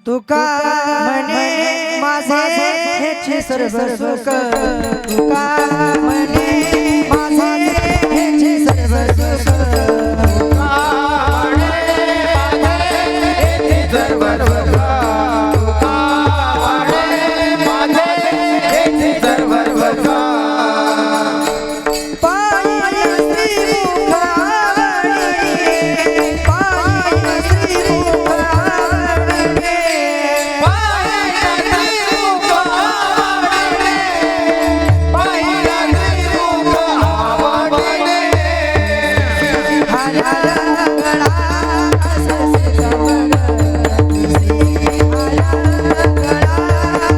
तुका म्हणे माझे हेचे सर्व सुख तुका म्हणे माझे हेचे सर्व सुख तुका म्हणे माझे हेचे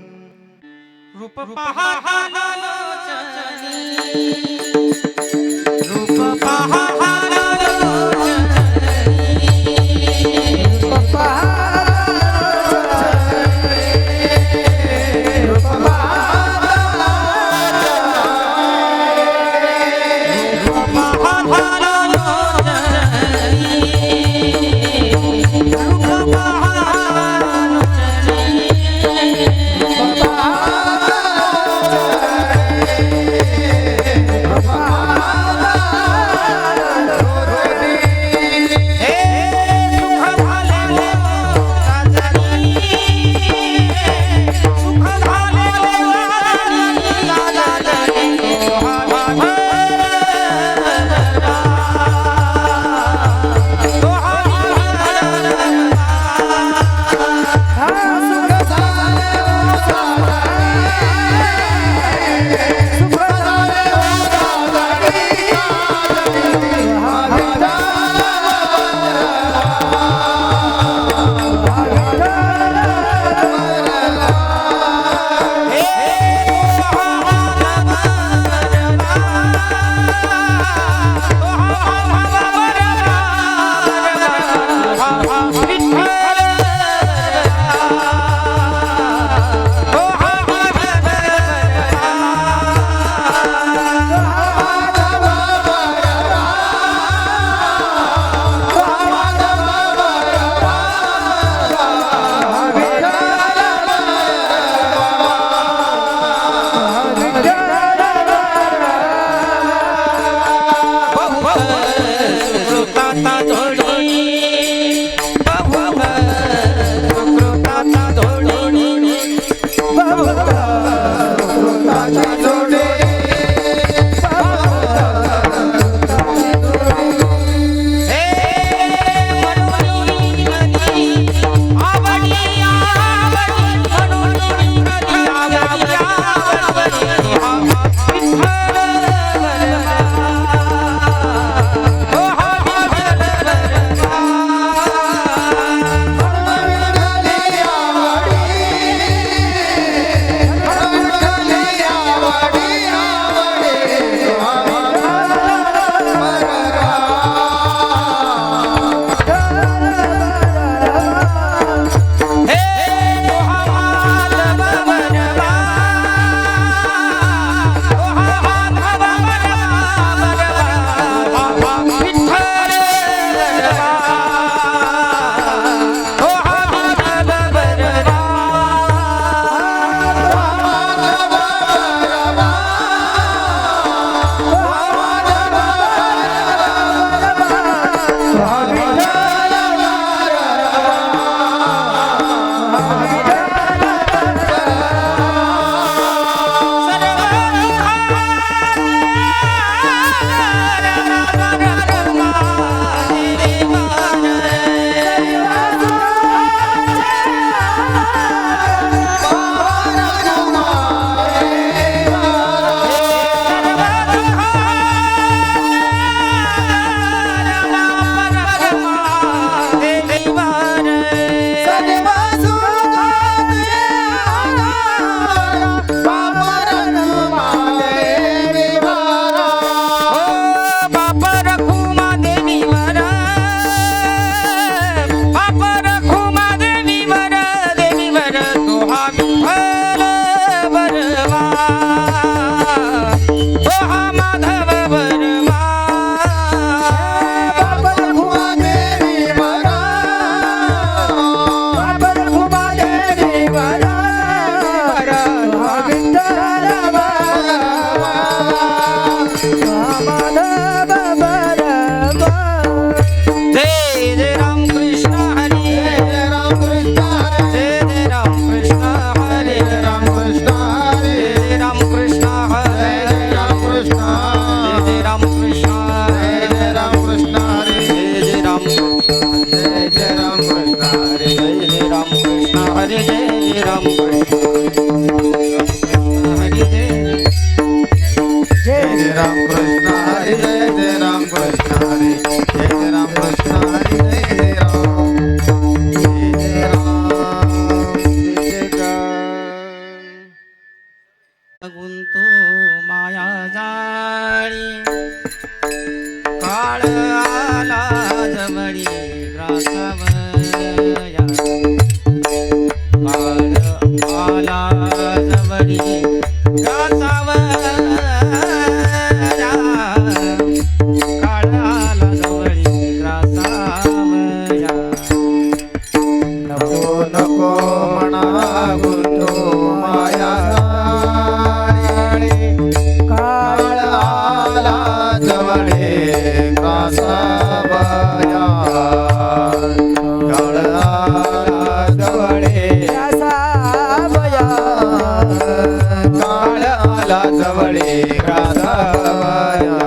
सर्व सुख तुका म्हणे माझे हेचे सर्व सुख Baba हरी जय राम कृष्ण हरी जय जय राम कृष्ण हरी जय राम कृष्ण हरी जय राम कृष्ण हरी जय राम गुंतू माया जाळी काळ आला जवळी ग्रासावया काळ आला जवळी ग्रासावया काळ आला जवळी ग्रासावया नको नको म्हणा गुंतो माया काळ आला जवळे ग्रासावया काळ आला जवळे ग्रासावया काळ आला जवळे ग्रासावया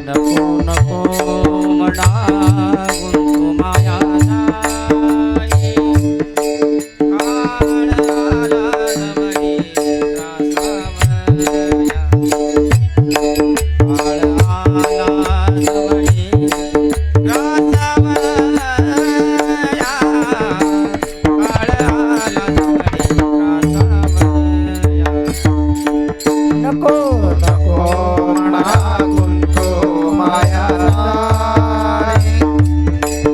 नको नको म्हणा गुंतू माया जाळी काळ आला जवळी ग्रासावया काळ आला जवळी ग्रासावया काळ आला जवळी ग्रासावया नको नको म्हणा गुंतो माया जाळी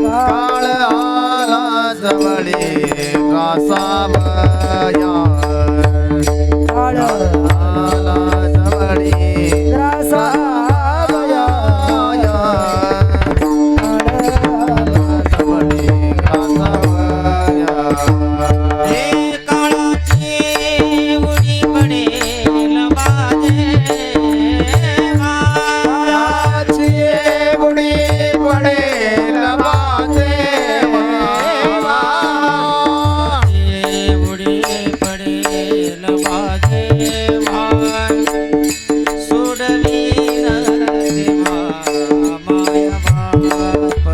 काळ आला जवळे ग्रासावया काळ आला जवळे ग्रासावया जवळे ग्रासावया हे काळाची उडी पडेल माझे काळाची बुडी पडेल माझे उडी पडेल माझे भान सोडवीन तेव्हा माया बाप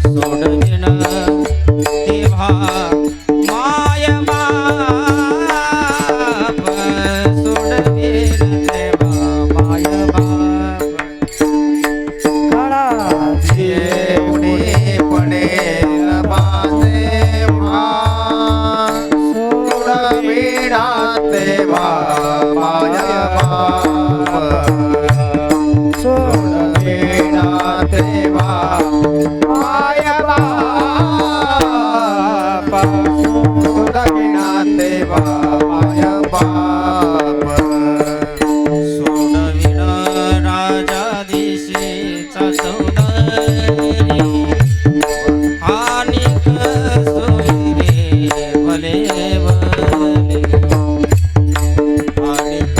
सोडवीन तेव्हा माया बाप सोडवीन तेव्हा माया बाप काळाची बुडी पडेल माझे सोडविना तेव्हा माया बाप सोडविना तेव्हा माया बाप सोडविना तेव्हा माया बाप सोडविण राजा दिशेचा सौंदर्य हानिक सोयरे भले भले हानिक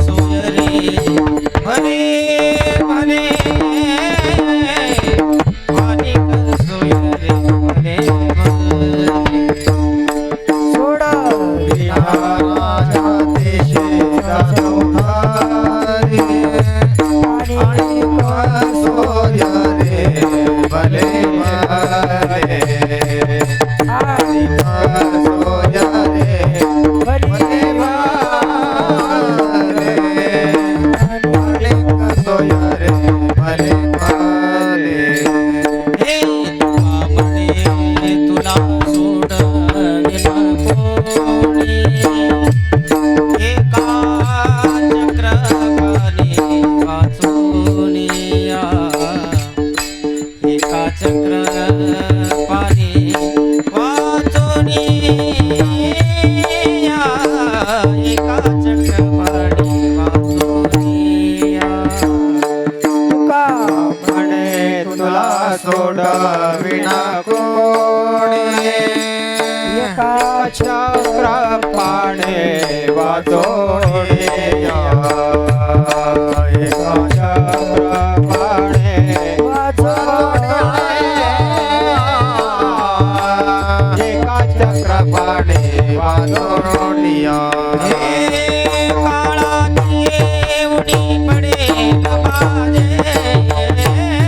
सोयरे भले भले हानिक सोयरे भले भले सोडा राजा देशेचा चौधारी आणि सोय रे भले भले आणि सोय रे भले भले सोय रे भले भले हे तुला तुला सोडविन कोणी एका चक्रपाणी वाचूनिया एका चक्रपाणी वाचूनिया एका चक्रपाणी वाचूनिया तुका म्हणे तुला सोडविना कोणी एका चक्रपाणे वाचोनिया एका चक्रपाणे एका चक्रपाणे वाचोनिया काळाची उडी पडेल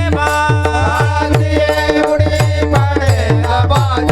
माझे उडी पडेल माझे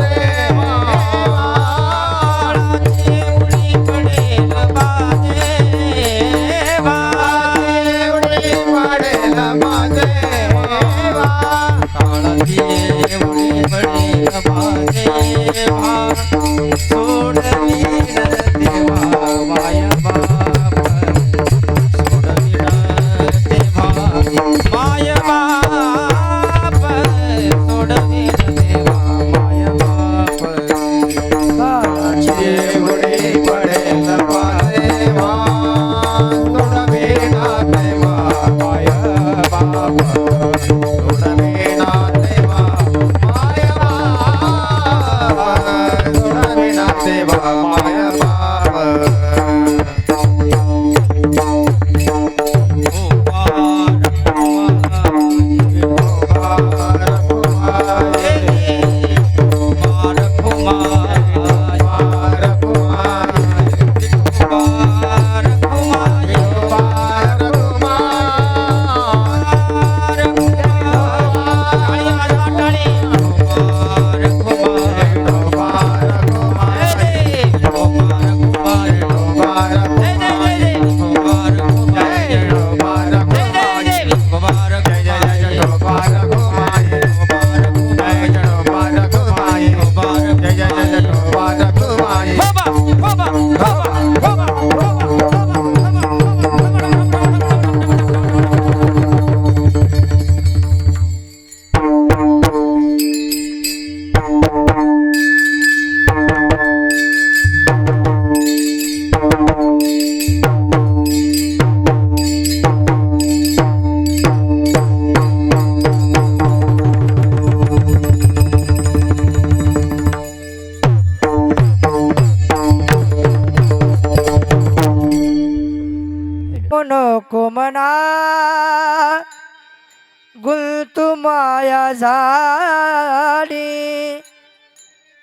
झाली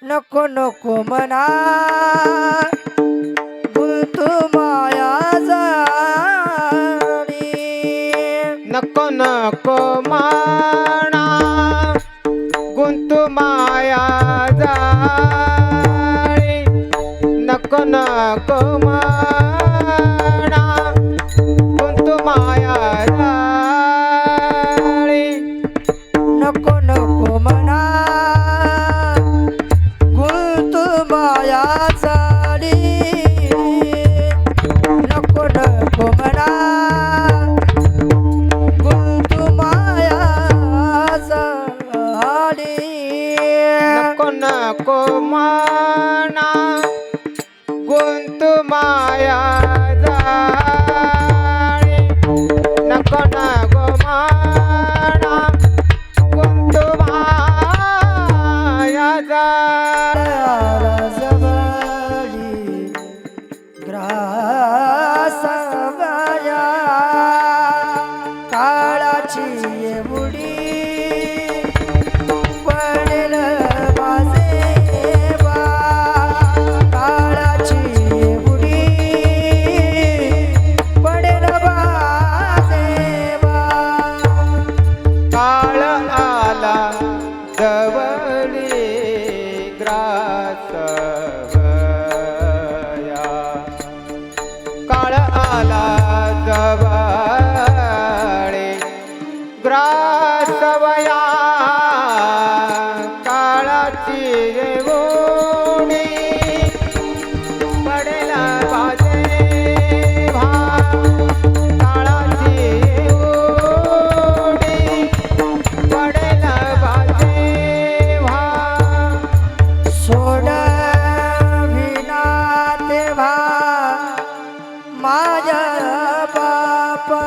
नको नको मना गुंतू माया झाली नको नको माना गुंतू माया जाळी नको नको माना गुंतू माया जाळी नको नको मना गुंतू माया झाली नको नको मना गुंतू माया झाली नको नको माना गुंतू माया जाळी नको नको माना गुंतू माया जाळी जवळी ग्रासवया काळाची एवढी पडेल वाजेवा काळाची एवढी पडेल वाजेवा काळ आला जवळी ग्रासवया काळ आला जवळी ग्रासवया काळाची येऊनी पडेल वाजेवा काळाची येऊनी पडेल वाजेवा सोडविना तेव्हा माझ्या बापा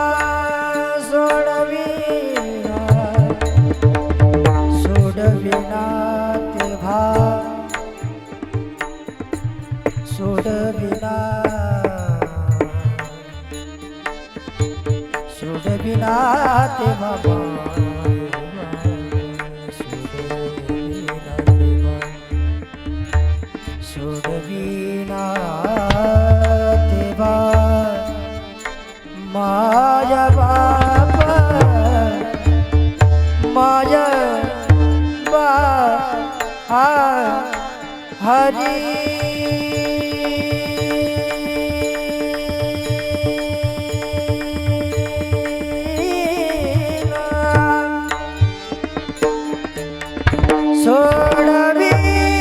सोडविना तेव्हा सोडविना तेव्हा सोडविना तेव्हा माझ्या बापा माझ्या बा हरी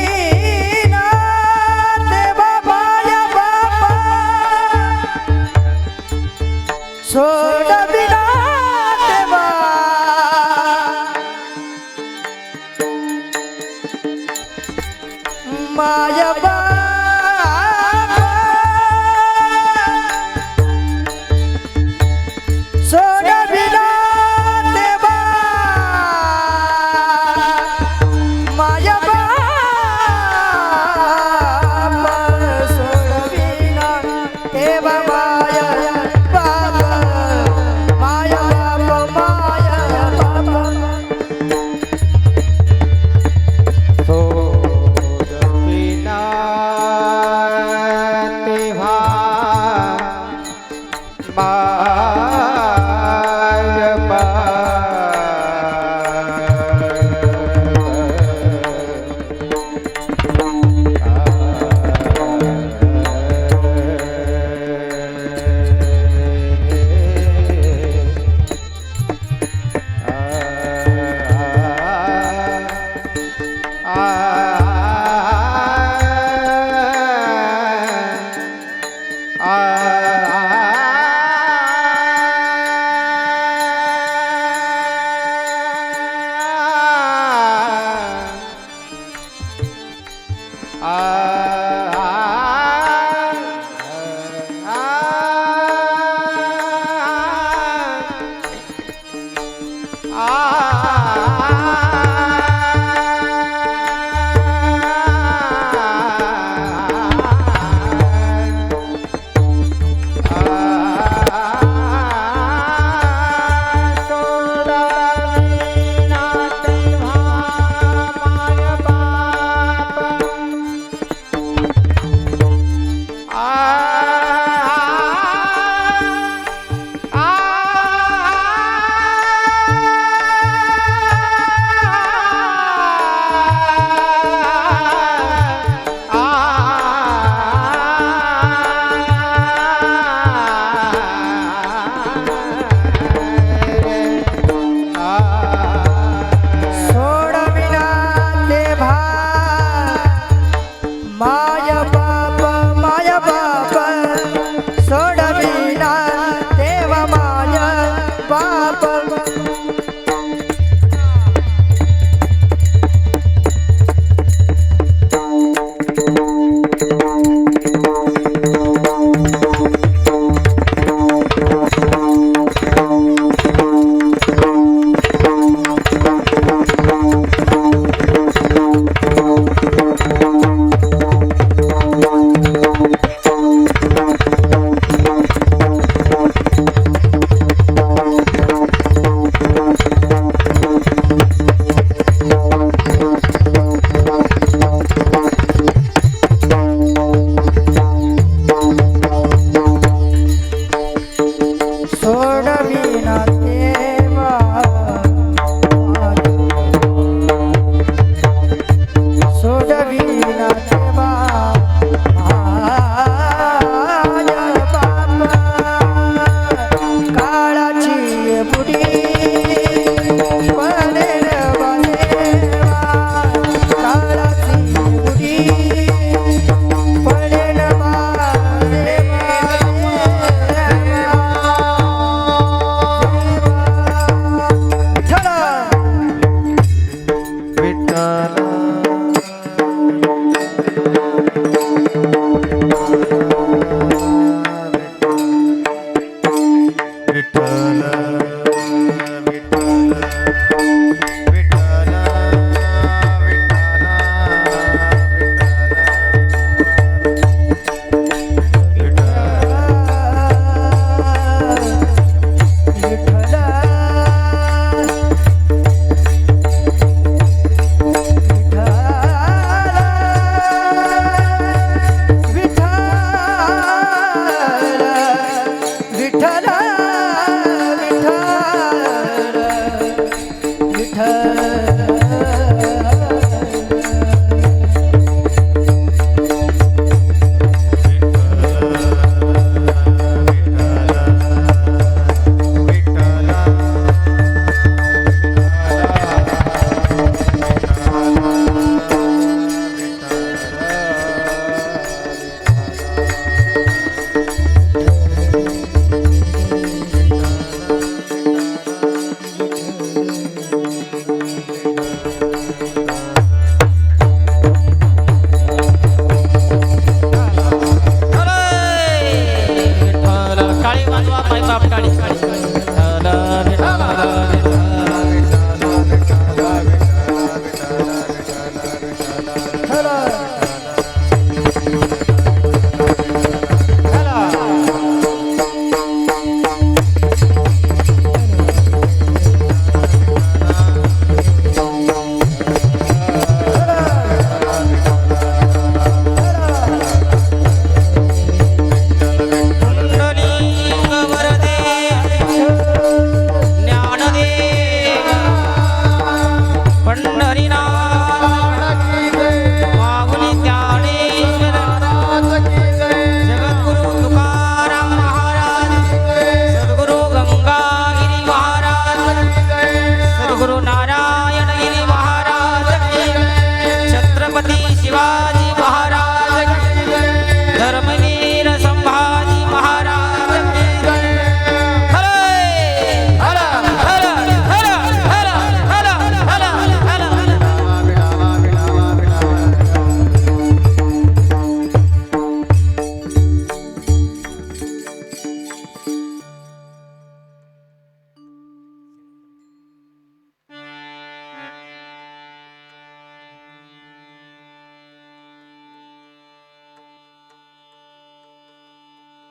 सोडविना तेव्हा माझ्या बापा सोडविना तेव्हा माझ्या बापा सोडविना तेव्हा माझ्या बापा सोडविना तेव्हा माझ्या बापा माझ्या बापा सोडविना तेव्हा माझ्या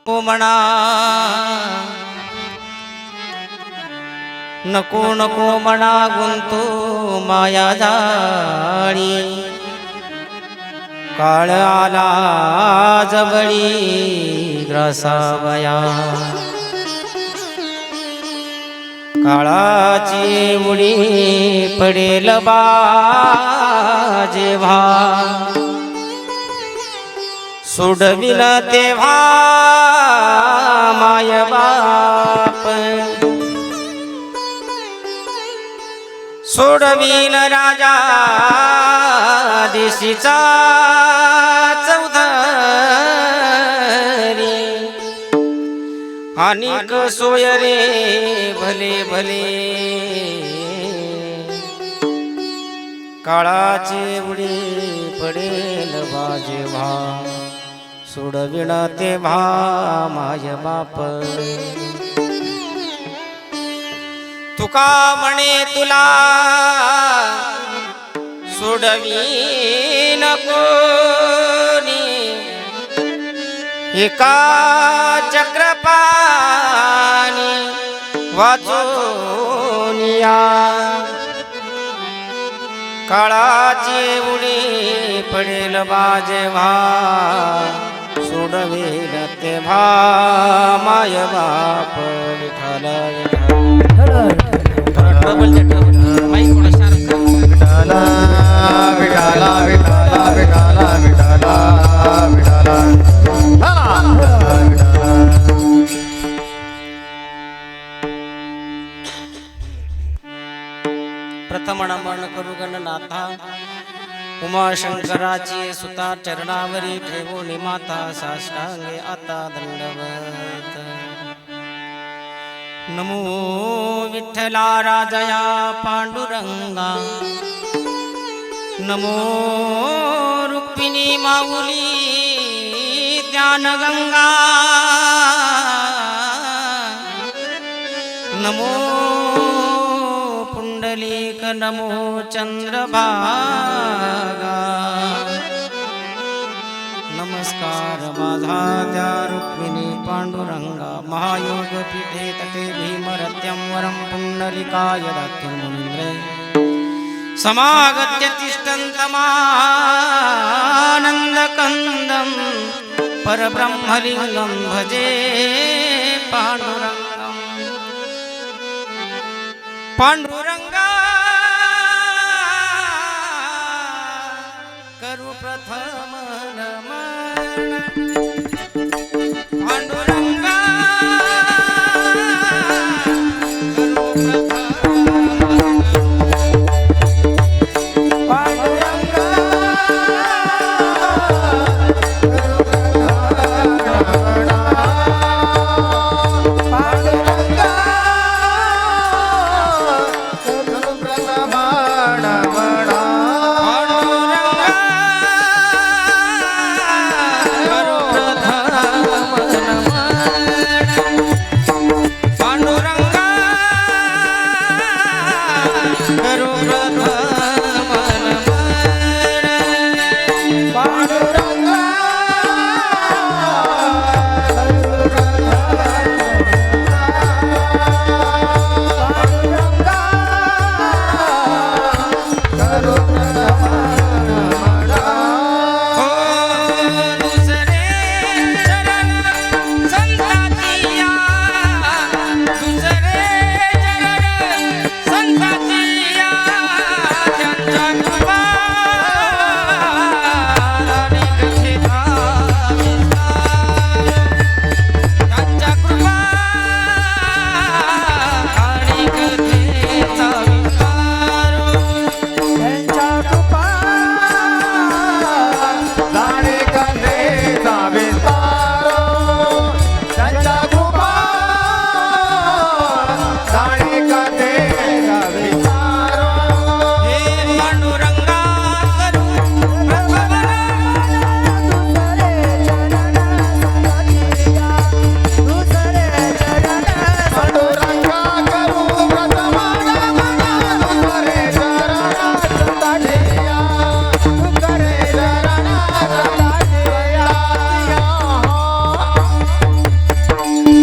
म्हणा नको नको म्हणा गुंतू माया जाळी काळ आला जवळी ग्रासावया काळाची उडी पडेल बा जेव्हा सोडविल तेव्हा माय बाप सोडविल राजा देशीचा चौधरी अनिक सोय रे भले भले काळाची उडी पडेल जेव्हा सोडविण तेव्हा माय बाप तुका म्हणे तुला सोडवी कोणी एका चक्रपाणी वाचोनिया काळाची उडी पडेल जेव्हा सोडवेल तेव्हा माय बाप विठाल प्रथम नमन करू गणनाथा उमाशंकराची सुता चरणावरी ठेवून माता साष्टांगे आता दंडवत नमो विठ्ठला राजया पांडुरंगा नमो रुक्मिणी माऊली ज्ञानगंगा नमो पुंडलीक नमो चंद्रभागा नमस्कार माझा त्या रुक्मिणी पांडुरंगा महायोग पीठे तटे भीमरत्यं वरं पुंडलिकाय दातुं मुनीन्द्रे समागत्य तिष्ठन्तमानन्दकन्दं परब्रह्मलिङ्गं भजे पाण्डुरङ्गं पाण्डुरङ्गा करु प्रथम नमन पाण्डुरङ्गा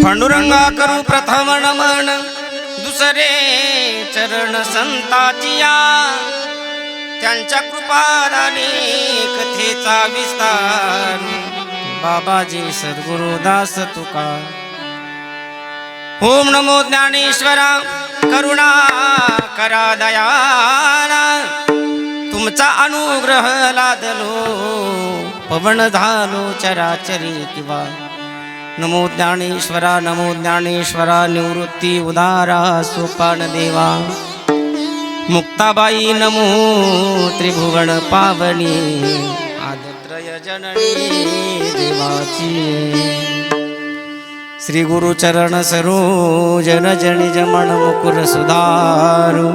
पांडुरंगा करू प्रथम नमन दुसरे चरण संताचिया त्यांच्या कृपादाने कथेचा विस्तार बाबाजी सद्गुरु दास तुका ओम नमो ज्ञानेश्वरा करुणा करा दयाला तुमचा अनुग्रह लादलो पवन झालो चराचरी किंवा नमो ज्ञानेश्वरा निवृत्ती उदारा सोपान देवा मुक्ताबाई नमो त्रिभुवन पावनी आदत्रय जननी देवाची श्री गुरु चरण सरोज निज मन मुकुर सुधारु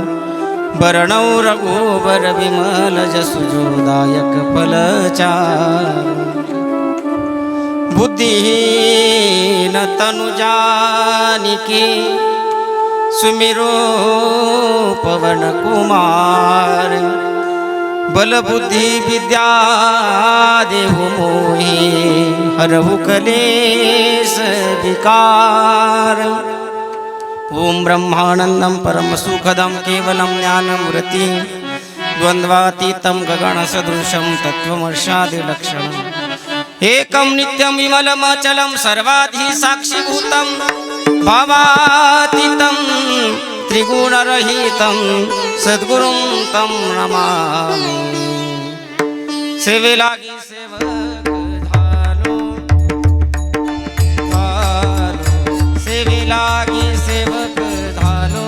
बरणौ रघुबर विमल जसुजोदायक फलचारु बुद्धिहीन तनु जानिके सुमिरो पवन कुमार बल बुद्धि विद्या देहु मोहि हरहु कलेश विकार ओम ब्रह्मानंदं परम सुखदं केवलं ज्ञानमूर्ति द्वन्द्वातीतं गगनसदृशं तत्त्वमर्षादिलक्षणम् एकं नित्यं विमलमचलं सर्वाधि साक्षिभूतं भावातीतं त्रिगुणरहितं सद्गुरुं तं नमामि सेवे लागी सेवक झालो सेवे लागी सेवक झालो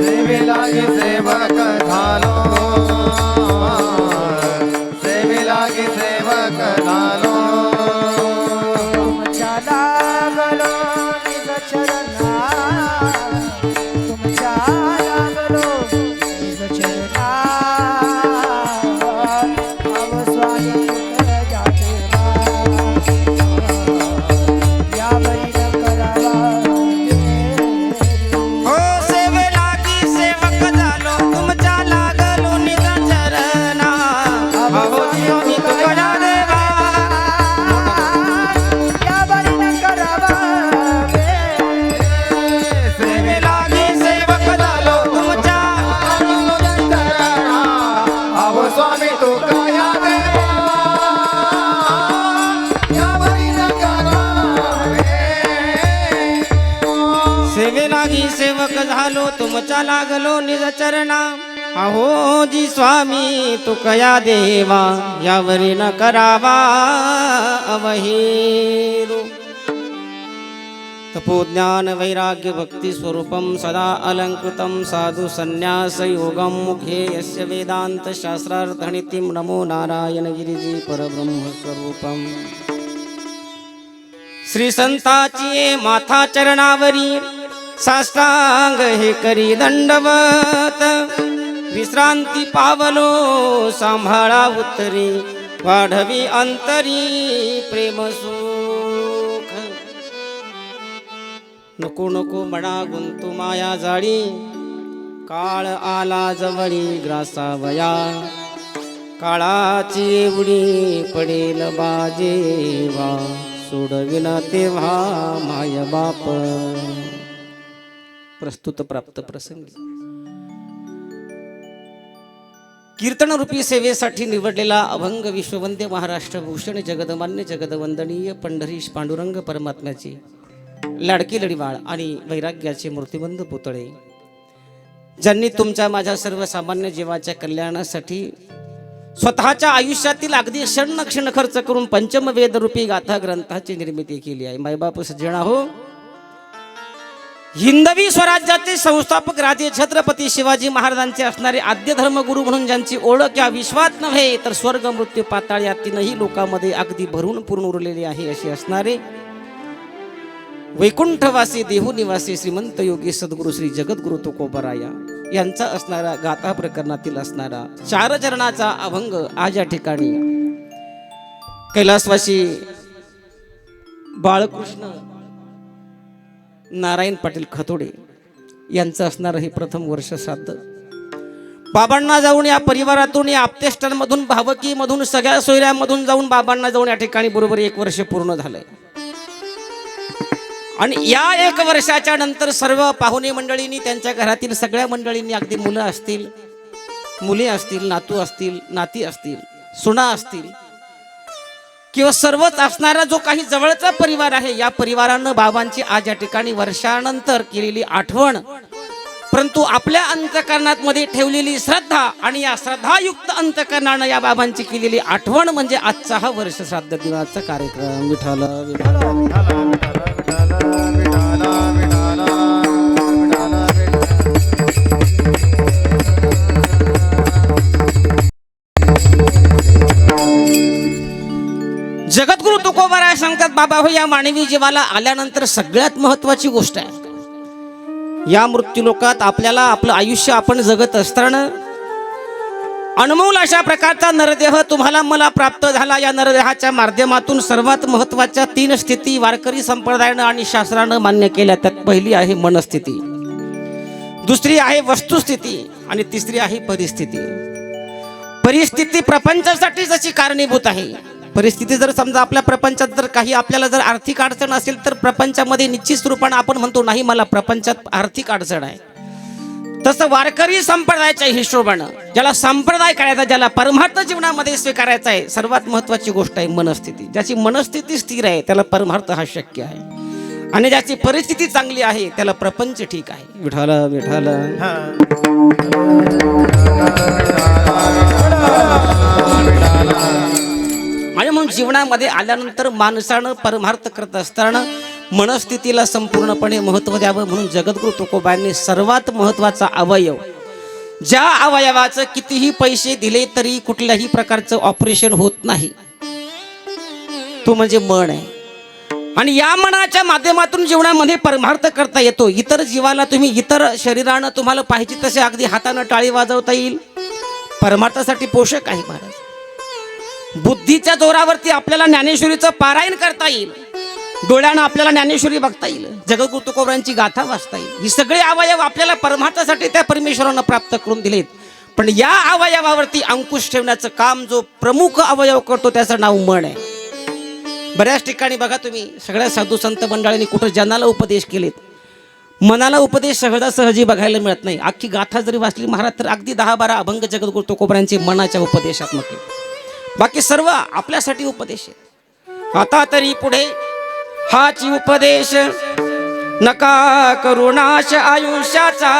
सेवे लागी सेवक झालो सेवे लागी सेवक झालो तुमच्या लागलो निज चरणा तुमच्या लागलो निज चरणा झालो तुमच्या लागलो निज चरणा अहो जी स्वामी तू कया देवा यावरी न करावा अवहेरू तपोज्ञान वैराग्य भक्ति स्वरूपम सदा अलंकृतं साधु संन्यास योगम मुखे यस्य वेदांत शास्त्रार्थनितिं नमो नारायण गिरिजी परब्रह्म स्वरूपम श्री संताची माथा चरणावरी साष्टांग हे करी दंडवत विश्रांती पावलो सांभाळा उत्तरी वाढवी अंतरी प्रेम सुख नको नको मना गुंतू माया जाळी काळ आला जवळी ग्रासावया काळाची एवढी पडेल बाजेवा सोडविन तेव्हा माय बाप प्रस्तुत प्राप्त प्रसंगी कीर्तन रूपी सेवेसाठी निवडलेला अभंग विश्ववंद्य महाराष्ट्र भूषण जगदमान्य जगदवंदनीय पंढरीश पांडुरंग परमात्म्याची लाडकी लढीवाळ आणि वैराग्याचे मूर्तिबंध पुतळे ज्यांनी तुमच्या माझ्या सर्वसामान्य जीवाच्या कल्याणासाठी स्वतःच्या आयुष्यातील अगदी क्षण खर्च करून पंचमवेद रूपी गाथा ग्रंथाची निर्मिती केली आहे. मायबाप सज्जन हो, हिंदवी स्वराज्याचे संस्थापक राजे छत्रपती शिवाजी महाराजांचे असणारे आद्य धर्मगुरू म्हणून ज्यांची ओळख या विश्वात नव्हे तर स्वर्ग मृत्यू पाताळ या तीनही लोकांमध्ये अगदी भरून पूर्ण उरलेले आहे असे असणारे वैकुंठवासी देहुनिवासी श्रीमंत योगी सद्गुरू श्री जगद्गुरु तुकोबराया यांचा असणारा गाथा प्रकरणातील असणारा 4 चरणाचा अभंग आज या ठिकाणी कैलासवासी बाळकृष्ण नारायण पाटील खतोडे यांचं असणारं हे प्रथम वर्ष श्राद्ध बाबांना जाऊन या परिवारातून या आप्तेष्टांमधून भावकीमधून सगळ्या सोयऱ्यांमधून जाऊन बाबांना जाऊन या ठिकाणी बरोबर 1 वर्ष पूर्ण झालंय. आणि या 1 वर्षाच्या नंतर सर्व पाहुणे मंडळींनी त्यांच्या घरातील सगळ्या मंडळींनी अगदी मुलं असतील मुली असतील नातू असतील नाती असतील सुना असतील किंवा सर्वच असणारा जो काही जवळचा परिवार आहे या परिवारानं बाबांची आज या ठिकाणी वर्षानंतर केलेली आठवण परंतु आपल्या अंतःकरणात मध्ये ठेवलेली श्रद्धा आणि या श्रद्धायुक्त अंतःकरणानं या बाबांची केलेली आठवण म्हणजे आजचा हा वर्ष श्राद्ध दिनाचा कार्यक्रम. विठ्ठल जगद्गुरु तुकोबाराय सांगतात बाबा हो, या मानवी जीवाला आल्यानंतर सगळ्यात महत्वाची गोष्ट आहे या मृत्यूलोकात आपल्याला आपलं आयुष्य आपण जगत असताना अनमोल अशा प्रकारचा नरदेह तुम्हाला मला प्राप्त झाला. या नरदेहाच्या माध्यमातून सर्वात महत्वाच्या 3 स्थिती वारकरी संप्रदायानं आणि शास्त्रानं मान्य केल्या. त्यात पहिली आहे मनस्थिती, दुसरी आहे वस्तुस्थिती आणि तिसरी आहे परिस्थिती. परिस्थिती प्रपंचासाठी जशी कारणीभूत आहे. परिस्थिती जर समजा आपल्या प्रपंचात जर काही आपल्याला जर आर्थिक अडचण असेल तर प्रपंचामध्ये निश्चित रूपाने आपण म्हणतो नाही मला प्रपंचात आर्थिक अडचण आहे. तसं वारकरी संप्रदायाच्या हिशोबानं ज्याला संप्रदाय करायचा ज्याला परमार्थ जीवनामध्ये स्वीकारायचा आहे सर्वात महत्वाची गोष्ट आहे मनस्थिती. ज्याची मनस्थिती स्थिर आहे त्याला परमार्थ हा शक्य आहे आणि ज्याची परिस्थिती चांगली आहे त्याला प्रपंच ठीक आहे. विठ्ठल विठ्ठल आणि म्हणून जीवनामध्ये आल्यानंतर माणसानं परमार्थ करत असताना मनस्थितीला संपूर्णपणे महत्त्व द्यावं म्हणून जगद्गुरु तुकोबांनी सर्वात महत्त्वाचा अवयव ज्या अवयवाचं कितीही पैसे दिले तरी कुठल्याही प्रकारचं ऑपरेशन होत नाही तो म्हणजे मन आहे. आणि या मनाच्या माध्यमातून जीवनामध्ये परमार्थ करता येतो. इतर जीवाला तुम्ही इतर शरीरानं तुम्हाला पाहिजे तसे अगदी हातानं टाळी वाजवता येईल परमार्थासाठी पोषक आहे महाराज. बुद्धीच्या जोरावरती आपल्याला ज्ञानेश्वरीचं पारायण करता येईल, डोळ्यानं आपल्याला ज्ञानेश्वरी बघता येईल, जगद्गुरु तुकोबांची गाथा वाचता येईल. ही सगळे अवयव आपल्याला परमार्थासाठी त्या परमेश्वरानं प्राप्त करून दिलेत. पण या अवयवावरती अंकुश ठेवण्याचं काम जो प्रमुख अवयव करतो त्याचं नाव मन आहे. बऱ्याच ठिकाणी बघा तुम्ही सगळ्या साधू संत मंडळींनी कुठं जनाला उपदेश केलेत, मनाला उपदेश सहजासहजी बघायला मिळत नाही. अख्खी गाथा जरी वाचली महाराज तर अगदी 10-12 अभंग जगद्गुरु तुकोबांचे मनाच्या उपदेशात्मक आहेत. बाकी सर्व आपल्यासाठी उपदेश आहे. आता तरी पुढे हाची उपदेश नका करुणाश आयुष्याचा.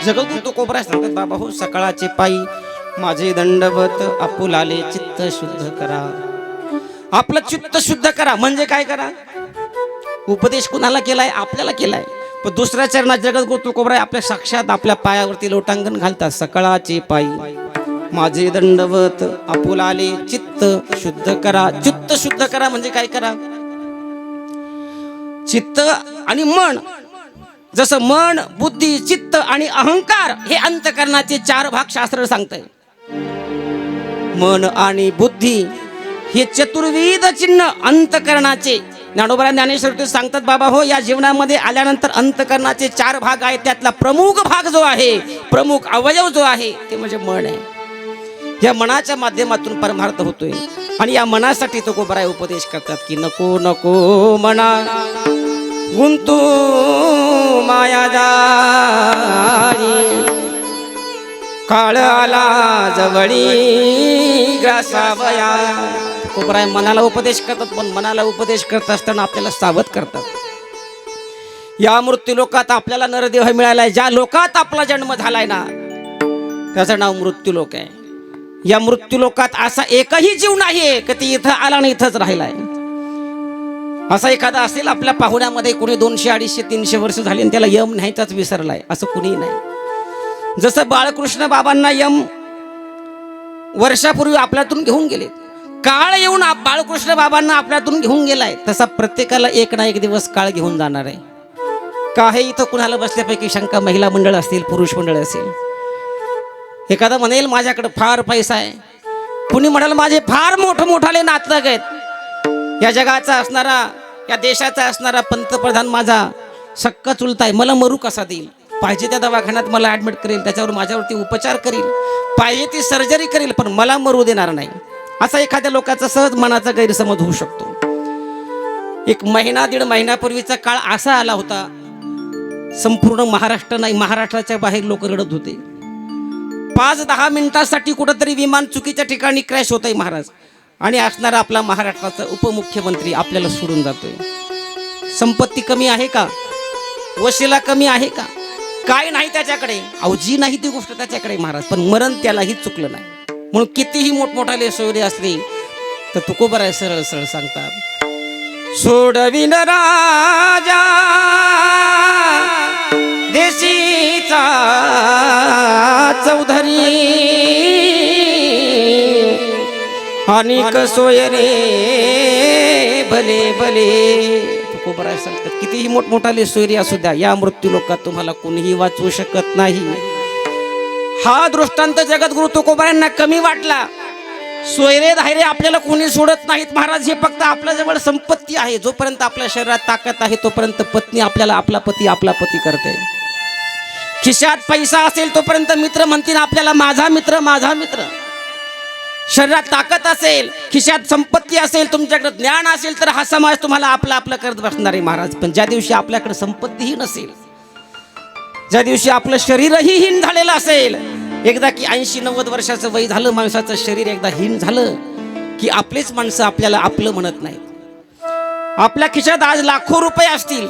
जगद्गुरु तुकोबराय सांगतात बाबा हो सकाळचे पायी माझे दंडवत आपुलाले चित्त शुद्ध करा. आपलं चित्त शुद्ध करा म्हणजे काय करा. उपदेश कुणाला केलाय आपल्याला केलाय पण दुसऱ्या चरणात जगद्गुरु तुकोबराय आपल्या साक्षात आपल्या पायावरती लोटांगण घालतात. सकाळचे पायी माझे दंडवत आपुलाले चित्त शुद्ध करा. चित्त शुद्ध करा म्हणजे काय करा. चित्त आणि मन, जसं मन बुद्धी चित्त आणि अहंकार हे अंतकरणाचे 4 भाग शास्त्र सांगतंय. मन आणि बुद्धी हे चतुर्विध चिन्ह अंतकरणाचे. ज्ञानोबा ज्ञानेश्वर सांगतात बाबा हो या जीवनामध्ये आल्यानंतर अंतकरणाचे 4 भाग आहेत. त्यातला प्रमुख भाग जो आहे, प्रमुख अवयव जो आहे ते म्हणजे मन आहे. या मनाच्या माध्यमातून परमार्थ होतोय आणि या मनासाठी तुकोबराय उपदेश करतात की नको नको मना गुंतू माया जाळी. काळ आला जवळी ग्रासावया. तुकोबराय मनाला उपदेश करतात पण मनाला उपदेश करत असताना आपल्याला सावध करतात. या मृत्यू लोकात आपल्याला नरदेह मिळालाय. ज्या लोकात आपला जन्म झालाय ना त्याचं नाव मृत्यू लोक आहे. या मृत्यू लोकात असा एकही जीव नाहीये की ती इथं आला आणि इथंच राहिलाय. असा एखादा असेल आपल्या पाहुण्यामध्ये कोणी 200 250 300 वर्ष झाली आणि त्याला यम न्यायचाच विसरलाय असं कुणी नाही. जसं बाळकृष्ण बाबांना यम वर्षापूर्वी आपल्यातून घेऊन गेले, काळ येऊन बाळकृष्ण बाबांना आपल्यातून घेऊन गेलाय, तसा प्रत्येकाला एक ना एक दिवस काळ घेऊन जाणार आहे. काही इथं कुणाला बसल्यापैकी शंका महिला मंडळ असतील पुरुष मंडळ असेल. एखादा म्हणेल माझ्याकडे फार पैसा आहे, कुणी म्हणाल माझे फार मोठाले नातलग आहेत, या जगाचा असणारा या देशाचा असणारा पंतप्रधान माझा सक्का चुलता आहे, मला मरू कसा देईल. पाहिजे त्या दवाखान्यात मला ॲडमिट करेल, त्याच्यावर माझ्यावरती उपचार करील, पाहिजे ती सर्जरी करेल पण मला मरू देणार नाही. असा एखाद्या लोकांचा सहज मनाचा गैरसमज होऊ शकतो. 1 महिना 1.5 महिन्यापूर्वीचा काळ असा आला होता, संपूर्ण महाराष्ट्र नाही महाराष्ट्राच्या बाहेर लोक रडत होते. 5-10 मिनिटासाठी कुठंतरी विमान चुकीच्या ठिकाणी क्रॅश होतंय महाराज, आणि असणारा आपला महाराष्ट्राचा उपमुख्यमंत्री आपल्याला सोडून जातोय. संपत्ती कमी आहे का, वशिला कमी आहे का, काय नाही त्याच्याकडे, अवजी नाही ती गोष्ट त्याच्याकडे महाराज, पण मरण त्यालाही चुकलं नाही. म्हणून कितीही मोठमोठाले सोयरे असले तर तुकोबराय सरळ सरळ सांगतात, सोडविन राजा देशीचा चौधरी अनेक सोयरे भले भले. तुकोबराय सांगतात कितीही मोठमोठाले सोयरे असू द्या, या मृत्यू लोकात तुम्हाला कोणीही वाचवू शकत नाही. हा दृष्टांत जगद्गुरु तुकोबरायांना कमी वाटला. सोयरे धायरे आपल्याला कोणी सोडत नाहीत महाराज, हे फक्त आपल्या जवळ संपत्ती आहे. जोपर्यंत आपल्या शरीरात ताकद आहे तोपर्यंत पत्नी आपल्याला आपला पती करते. खिशात पैसा असेल तोपर्यंत मित्र म्हणतील आपल्याला माझा मित्र माझा मित्र. शरीरात ताकद असेल, खिशात संपत्ती असेल, तुमच्याकडे ज्ञान असेल तर हा समाज तुम्हाला आपलं करत बसणार आहे महाराज. पण ज्या दिवशी आपल्याकडे संपत्तीही नसेल, ज्या दिवशी आपलं शरीरही हीन झालेलं असेल, एकदा की 80-90 वर्षाचं वय झालं माणसाचं शरीर एकदा हीन झालं की आपलेच माणसं आपल्याला आपलं म्हणत नाहीत. आपल्या खिशात आज लाखो रुपये असतील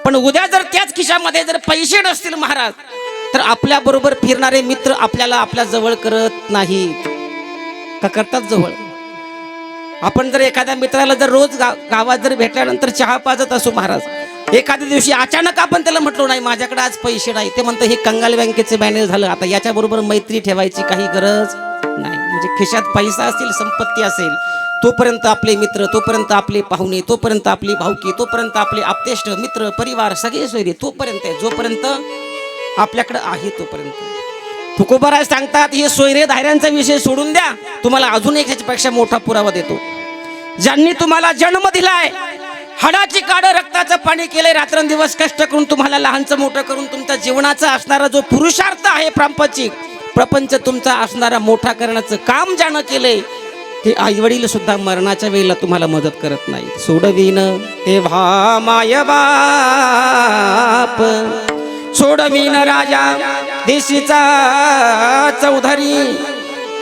पण उद्या जर त्याच खिशामध्ये जर पैसे नसतील महाराज तर आपल्या बरोबर फिरणारे मित्र आपल्याला आपल्या जवळ करत नाहीत. का करतात जवळ? आपण जर एखाद्या मित्राला जर रोज गावात जर भेटल्यानंतर चहा पाजत असू महाराज, एखाद्या दिवशी अचानक आपण त्याला म्हटलो नाही माझ्याकडे आज पैसे नाही, ते म्हणतं हे कंगाल बँकेचे मॅनेजर झालं, आता याच्याबरोबर मैत्री ठेवायची काही गरज नाही. म्हणजे खिशात पैसा असेल संपत्ती असेल तोपर्यंत आपले मित्र, तोपर्यंत आपले पाहुणे, तोपर्यंत आपली भावकी, तोपर्यंत आपले आप्तेष्ट मित्र परिवार सगळे सोयरे तोपर्यंत आहे, जोपर्यंत आपल्याकडे आहे तोपर्यंत. तुकोबराय सांगतात हे सोयरे धायऱ्यांचा विषय सोडून द्या, तुम्हाला अजून एक ह्याच्यापेक्षा मोठा पुरावा देतो. ज्यांनी तुम्हाला जन्म दिलाय, हाडाची काढ रक्ताचं पाणी केलंय, रात्रंदिवस कष्ट करून तुम्हाला लहानचं मोठं करून तुमच्या जीवनाचा असणारा जो पुरुषार्थ आहे प्रापंचिक प्रपंच तुमचा असणारा मोठा करण्याचं काम ज्यानं केलंय ते आई वडील सुद्धा मरणाच्या वेळेला तुम्हाला मदत करत नाही. सोडविन तेव्हा माय बाप, सोडविन राजा देशीचा चौधरी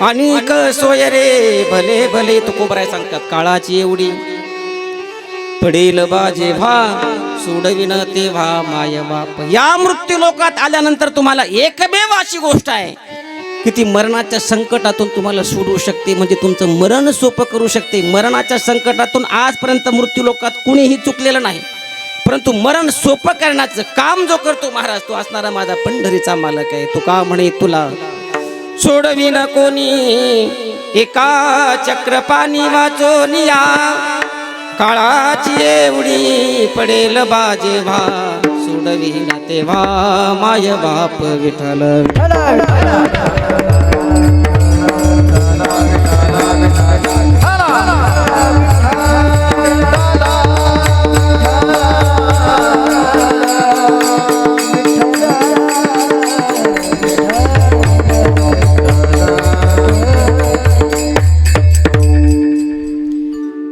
अनेक सोयरे भले भले. तुकोबराय सांगतात काळाची एवढी पडेल बा जेव्हा सोडविन तेव्हा माय बाप. या मृत्यू लोकात आल्यानंतर तुम्हाला एकमेव अशी गोष्ट आहे की ती मरणाच्या संकटातून तुम्हाला सोडू शकते, म्हणजे तुमचं मरण सोपं करू शकते. मरणाच्या संकटातून आजपर्यंत मृत्यू लोकात कुणीही चुकलेलं नाही, परंतु मरण सोपं करण्याचं काम जो करतो महाराज तो असणारा माझा पंढरीचा मालक आहे. तुका म्हणे तुला सोडविन कोणी एका चक्रपाणी वाचोनिया, काळाची एवढी पडेल बा जेव्हा सोडविन तेव्हा माय बाप विठ्ठल.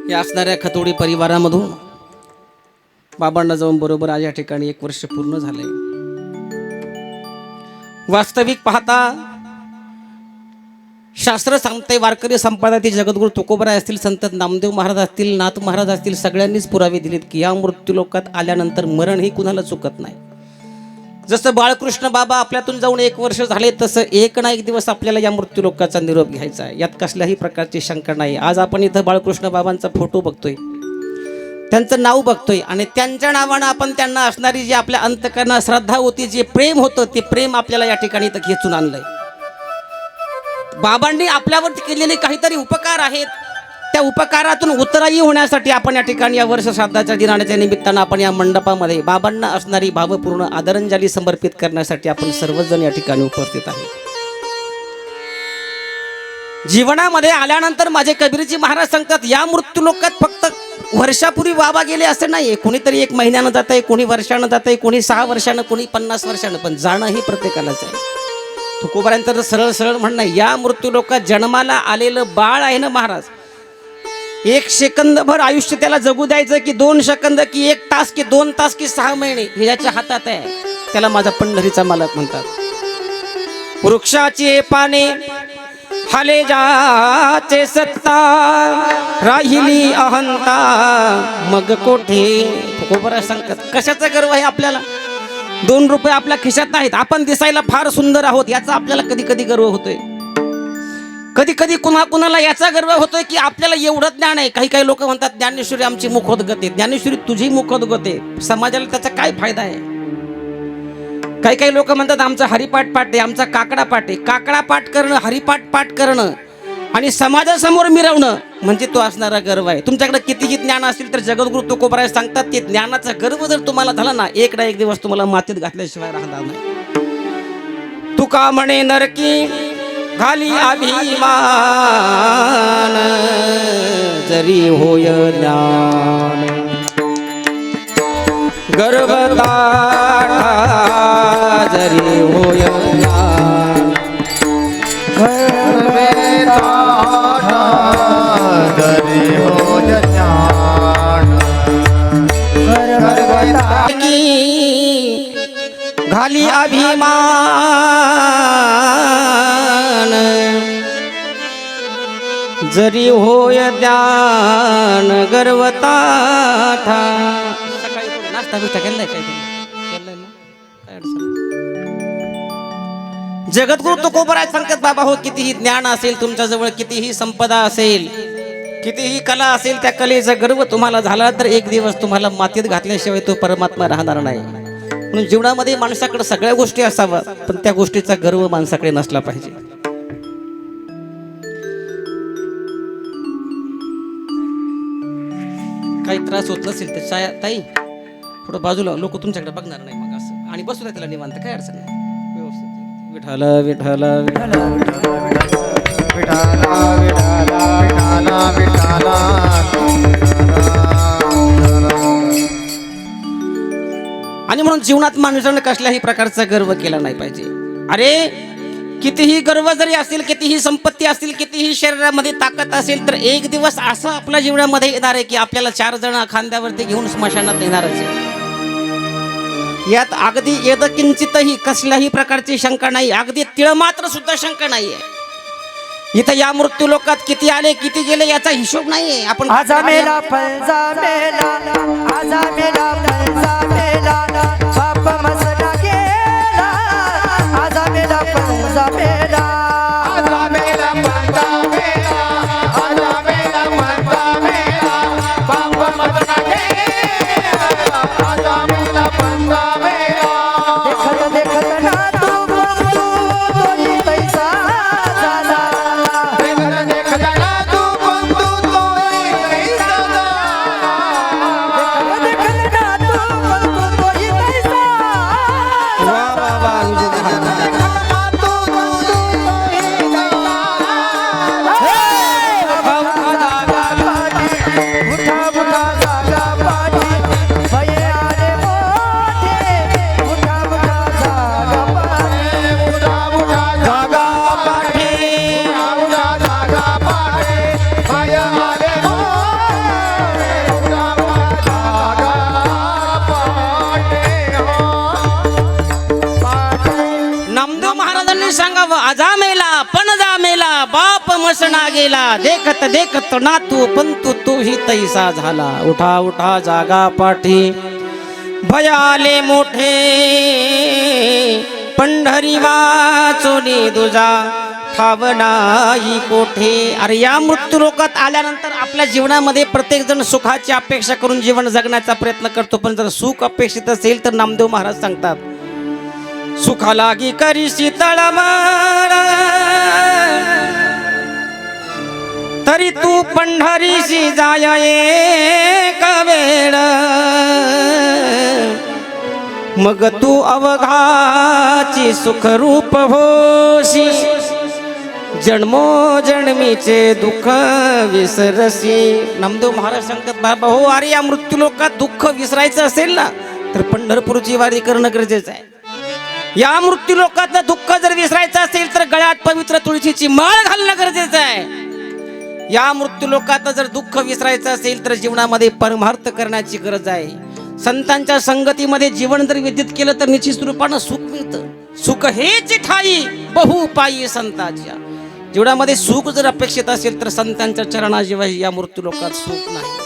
या असणाऱ्या खतोडी परिवारामधून बाबांना जाऊन बरोबर आज या ठिकाणी 1 वर्ष पूर्ण झालंय. वास्तविक पाहता शास्त्र सांगते, वारकरी संप्रदायातील जगद्गुरु तुकोबराय असतील, संत नामदेव महाराज असतील, नाथ महाराज असतील, सगळ्यांनीच पुरावे दिलेत की या मृत्यू लोकात आल्यानंतर मरण ही कुणाला चुकत नाही. जसं बाळकृष्ण बाबा आपल्यातून जाऊन 1 वर्ष झाले, तसं एक ना एक दिवस आपल्याला या मृत्यू लोकाचा निरोप घ्यायचा आहे. यात कसल्याही प्रकारची शंका नाही. आज आपण इथं बाळकृष्ण बाबांचा फोटो बघतोय, त्यांचं नाव बघतोय आणि त्यांच्या नावानं आपण त्यांना असणारी जी आपल्या अंतकरणात श्रद्धा होती, जे प्रेम होतं, ते प्रेम आपल्याला या ठिकाणी इथं खेचून आणलंय. बाबांनी आपल्यावरती केलेले काहीतरी उपकार आहेत, त्या उपकारातून उतराई होण्यासाठी आपण या ठिकाणी या वर्ष श्राद्धाच्या दिनाच्या निमित्तानं आपण या मंडपामध्ये बाबांना असणारी भावपूर्ण आदरांजली समर्पित करण्यासाठी आपण सर्वजण या ठिकाणी उपस्थित आहे. जीवनामध्ये आल्यानंतर माझे कबीरजी महाराज सांगतात, या मृत्यू लोकात फक्त वर्षापूर्वी बाबा गेले असं नाहीये. कोणीतरी 1 महिन्यानं जात आहे, कोणी वर्षानं जात आहे, कोणी 6 वर्षानं, कोणी 50 वर्षानं, पण जाणं ही प्रत्येकालाच आहे. तुकोबारांचं सरळ सरळ म्हणणं, या मृत्यू लोकात जन्माला आलेलं बाळ आहे ना महाराज, 1 सेकंदभर आयुष्य त्याला जगू द्यायचं की 2 सेकंद की 1 तास की 2 तास की 6 महिने, हे याच्या हातात आहे. त्याला माझा पंढरीचा मालक म्हणतात. वृक्षाची पाने हाले जाचे सत्ता, राहिली अहंता मग कोठे. तुकोबाराय सांगतात, कशाचा गर्व आहे आपल्याला? 2 रुपये आपल्या खिशात आहेत, आपण दिसायला फार सुंदर आहोत, याचा आपल्याला कधी कधी गर्व होतोय. कधी कधी कुणाला याचा गर्व होतोय की आपल्याला एवढं ज्ञान आहे. काही लोक म्हणतात ज्ञानेश्वरी आमची मुखोद्गत आहे. ज्ञानेश्वरी तुझी मुखोद्गत आहे, समाजाला त्याचा काय फायदा आहे? काही लोक म्हणतात आमचा हरिपाठ पाठ आहे, आमचा काकडा पाठ आहे. काकडा पाठ करणं, हरिपाठ पाठ करणं आणि समाजासमोर मिरवणं म्हणजे तो असणारा गर्व आहे. तुमच्याकडे कितीही ज्ञान असेल तर जगद्गुरु तुकोबाराय सांगतात, ते ज्ञानाचा गर्व जर तुम्हाला झाला ना, एक ना एक दिवस तुम्हाला मातीत घातल्याशिवाय राहणार नाही. तुका म्हणे नरकी घाली अभिमान, जरी होय ज्ञान गर्भ दाटा, जरी होय ज्ञान जरी होय ज्ञान घाली अभिमान, जरी होय ज्ञान गर्वता. सकाळी नाश्ता बिष्टा केलाय काय केलाय ना? काय अडचण? जगद्गुरु तुकोबाराय सांगतात, बाबा हो, कितीही ज्ञान असेल तुमच्याजवळ, कितीही संपदा असेल, कितीही कला असेल, त्या कलेचा गर्व तुम्हाला झाला तर एक दिवस तुम्हाला मातीत घातल्याशिवाय तो परमात्मा राहणार नाही. म्हणून जीवनामध्ये माणसाकडे सगळ्या गोष्टी असाव्या, पण त्या गोष्टीचा गर्व माणसाकडे नसला पाहिजे. काही त्रास होत नसेल तर ताई थोडं बाजूला, लोक तुमच्याकडे बघणार नाही मग असं, आणि बसू द्या त्याला निवांत, काय अडचण नाही, व्यवस्थित. विठ्ठल विठ्ठल आणि म्हणून जीवनात माणसाने कसल्याही प्रकारचा गर्व केला नाही पाहिजे. अरे कितीही गर्व जरी असेल, कितीही संपत्ती असेल, कितीही शरीरामध्ये ताकद असेल, तर एक दिवस असं आपल्या जीवनामध्ये येणार आहे की आपल्याला 4 जण खांद्यावरती घेऊन स्मशानात नेणारच आहे. यात अगदी यदकिंचितही कसल्याही प्रकारची शंका नाही, अगदी तिळमात्र सुद्धा शंका नाही आहे. इथं या मृत्यू लोकात किती आले किती गेले याचा हिशोब नाहीये. आपण आजा मेला फलजा मेला, आजा मेला फलजा मेला, बाप मसला गेला, आजा मेला फलजा मेला. आजा मेला पंता मेला, आजा मेला पंता मेला, बाप मतना गेला, आजा मेला पंता मेला. देखत देखत ना तू बंधू तोही पैसा झाला. देखत देखत ना तू बंधू तोही पैसा झाला. देखत देखत ना तू बंधू तोही पैसा वा वा वा देखत ना तू बंधू तोही पैसा उठा उठा जागा पाठी भये आले मोठे. उठा उठा जागा पाठी, उडा उडा जागा पाठी उडा जागा पाडे भय आले मोठे. उडा उडा जागा पाडे हो पाडे. नामदेव महाराजांनी सांगावं आजा मेला पण जा मेला बाप मसणा गेला. देखत देखत नातू पंतू तोही तैसा झाला. उठा उठा जागा पाठी भयाले मोठे पंढरी वाचोनी दुजा ठावनाही कोठे. अरे या मृत्यू लोकात आल्यानंतर आपल्या जीवनामध्ये प्रत्येक जण सुखाची अपेक्षा करून जीवन जगण्याचा प्रयत्न करतो. पण जर सुख अपेक्षित असेल तर नामदेव महाराज सांगतात सुखा लागी करीशी तळमळ तरी तू पंढरीशी जाय एक वेळ. मग तू अवघाची सुखरूप होशी जन्मो जन्मीचे दुःख विसरसी. नामदेव महाराज सांगतात बाबा हो अरे या मृत्यू लोकात दुःख विसरायचं असेल ना तर पंढरपूरची वारी करणं गरजेचं आहे. या मृत्यू लोकातलं दुःख जर विसरायचं असेल तर गळ्यात पवित्र तुळशीची माळ घालणं गरजेचं आहे. या मृत्यू लोकात जर दुःख विसरायचं असेल तर जीवनामध्ये परमार्थ करण्याची गरज आहे. संतांच्या संगतीमध्ये जीवन जर व्यतीत केलं तर निश्चित रूपानं सुख मिळतं. सुख हेच ठाई बहुपायी संताच्या. जीवनामध्ये सुख जर अपेक्षित असेल तर संतांच्या चरणाशिवाय या मृत्यू लोकात सुख नाही.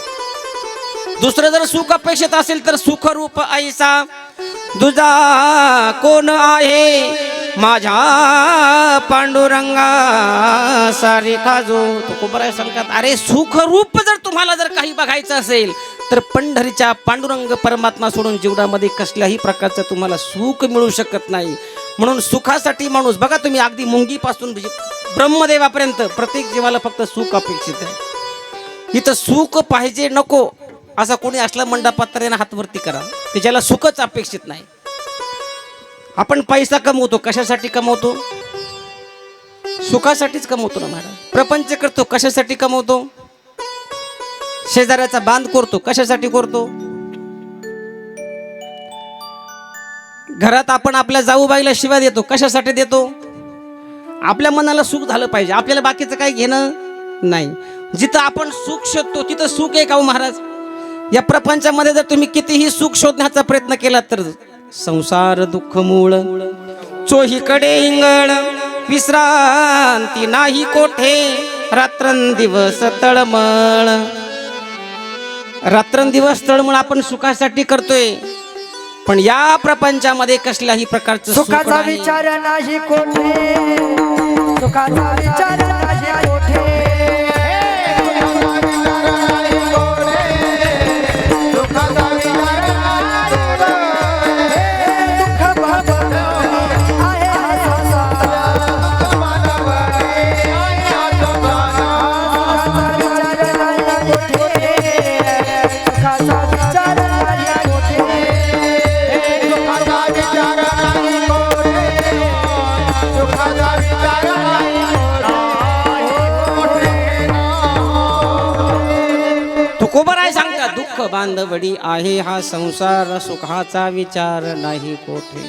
दुसरं जर सुख अपेक्षित असेल तर सुखरूप ऐसा दुजा कोण आहे माझ्या पांडुरंगा सारे काजो. तुकोबराय सांगतात अरे सुखरूप जर तुम्हाला जर काही बघायचं असेल तर पंढरीच्या पांडुरंग परमात्मा सोडून जीवनामध्ये कसल्याही प्रकारचं तुम्हाला सुख मिळू शकत नाही. म्हणून सुखासाठी माणूस बघा तुम्ही अगदी मुंगीपासून ब्रह्मदेवापर्यंत प्रत्येक जीवाला फक्त सुख अपेक्षित आहे. इथं सुख पाहिजे नको असा कोणी असला मंडपात तर हात वरती करा की ज्याला सुखच अपेक्षित नाही. आपण पैसा कमवतो कशासाठी कमवतो? सुखासाठीच कमवतो ना महाराज. प्रपंच करतो कशासाठी कमवतो? शेजाऱ्याचा बांध करतो कशासाठी करतो? घरात आपण आपल्या जाऊबाईला शिव्या देतो कशासाठी देतो? आपल्या मनाला सुख झालं पाहिजे, आपल्याला बाकीचं काही घेणं नाही. जिथं आपण सुख शोधतो तिथं सुख आहे का हो महाराज? या प्रपंचामध्ये जर तुम्ही कितीही सुख शोधण्याचा प्रयत्न केला तर संसार दुःख मूळ चोहीकडे इंगळ विश्रांती नाही कोठे रात्रंदिवस तळमळ. रात्रंदिवस तळमळ आपण सुखासाठी करतोय पण या प्रपंचामध्ये कसल्याही प्रकारचं सुख सुखाचा नाही. विचार नाही कोठे, सुखाचा विचार नाही कोठे. तुकोबराय सांगता दुःख बांधवडी आहे हा संसार सुखाचा विचार नाही कोठे.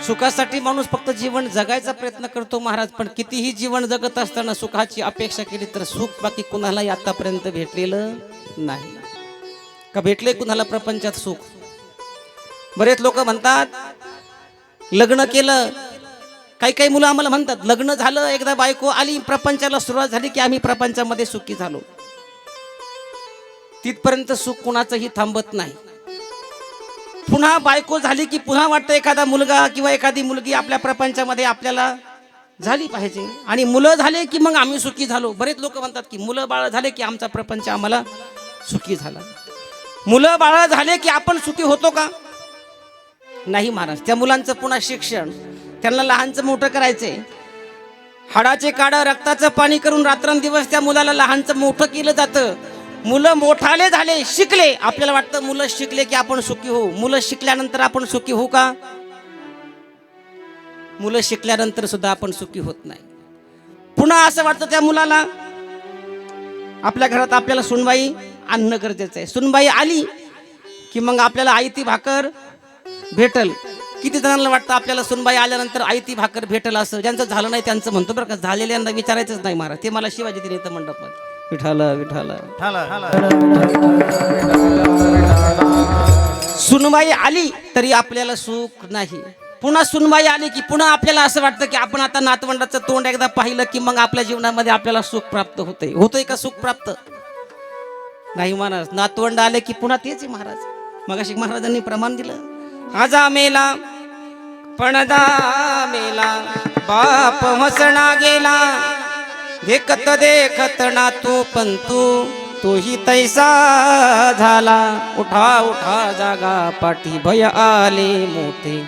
सुखासाठी माणूस फक्त जीवन जगायचा प्रयत्न करतो महाराज. पण कितीही जीवन जगत असताना सुखाची अपेक्षा केली तर सुख बाकी कुणालाही आतापर्यंत भेटलेलं नाही. का भेटले कुणाला प्रपंचात सुख? बरेच लोक म्हणतात लग्न केलं काही काही मुलं आम्हाला म्हणतात लग्न झालं एकदा बायको आली प्रपंचाला सुरुवात झाली की आम्ही प्रपंचामध्ये सुखी झालो. तिथपर्यंत सुख कुणाचंही थांबत नाही. पुन्हा बायको झाली की पुन्हा वाटतं एखादा मुलगा किंवा एखादी मुलगी आपल्या प्रपंचामध्ये आपल्याला झाली पाहिजे. आणि मुलं झाले की मग आम्ही सुखी झालो. बरेच लोक म्हणतात की मुलं बाळ झाले की आमचा प्रपंच आम्हाला सुखी झाला. मुलं बाळ झाले की आपण सुखी होतो का? नाही महाराज. त्या मुलांचं पुन्हा शिक्षण, त्यांना लहानचं मोठं करायचंय. हाडाचे काढं रक्ताचं पाणी करून रात्रंदिवस त्या मुलाला लहानचं मोठं केलं जातं. मुलं मोठाले झाले, शिकले, आपल्याला वाटतं मुलं शिकले की आपण सुखी होऊ. मुलं शिकल्यानंतर आपण सुखी होऊ का? मुलं शिकल्यानंतर सुद्धा आपण सुखी होत नाही. पुन्हा असं वाटतं त्या मुलाला आपल्या घरात आपल्याला सुनबाई आणणं गरजेचं आहे. सुनबाई आली की मग आपल्याला आयती भाकर भेटल. किती जणांना वाटतं आपल्याला सुनबाई आल्यानंतर आयती भाकर भेटल असं? ज्यांचं झालं नाही त्यांचं म्हणतो बरं का, झालेल्यांना विचारायचंच नाही महाराज. ते मला शिवाजी दिले तर मंडपात विठाला विठाला. सुनबाई आली तरी आपल्याला सुख नाही. पुन्हा सुनबाई आली की पुन्हा आपल्याला असं वाटतं की आपण आता नातवंडाचं तोंड एकदा पाहिलं की मग आपल्या जीवनामध्ये आपल्याला सुख प्राप्त होतंय. होतंय का सुख प्राप्त? नाही महाराज. नातवंड आले की पुन्हा तेच महाराज. मगाशी महाराजांनी प्रमाण दिलं. आजा मेला पणदा मेला बाप हसणा गेला. देखत देखत ना तू पण तूही तैसा झाला. उठा उठा जागा पाठी भय आले मोठे.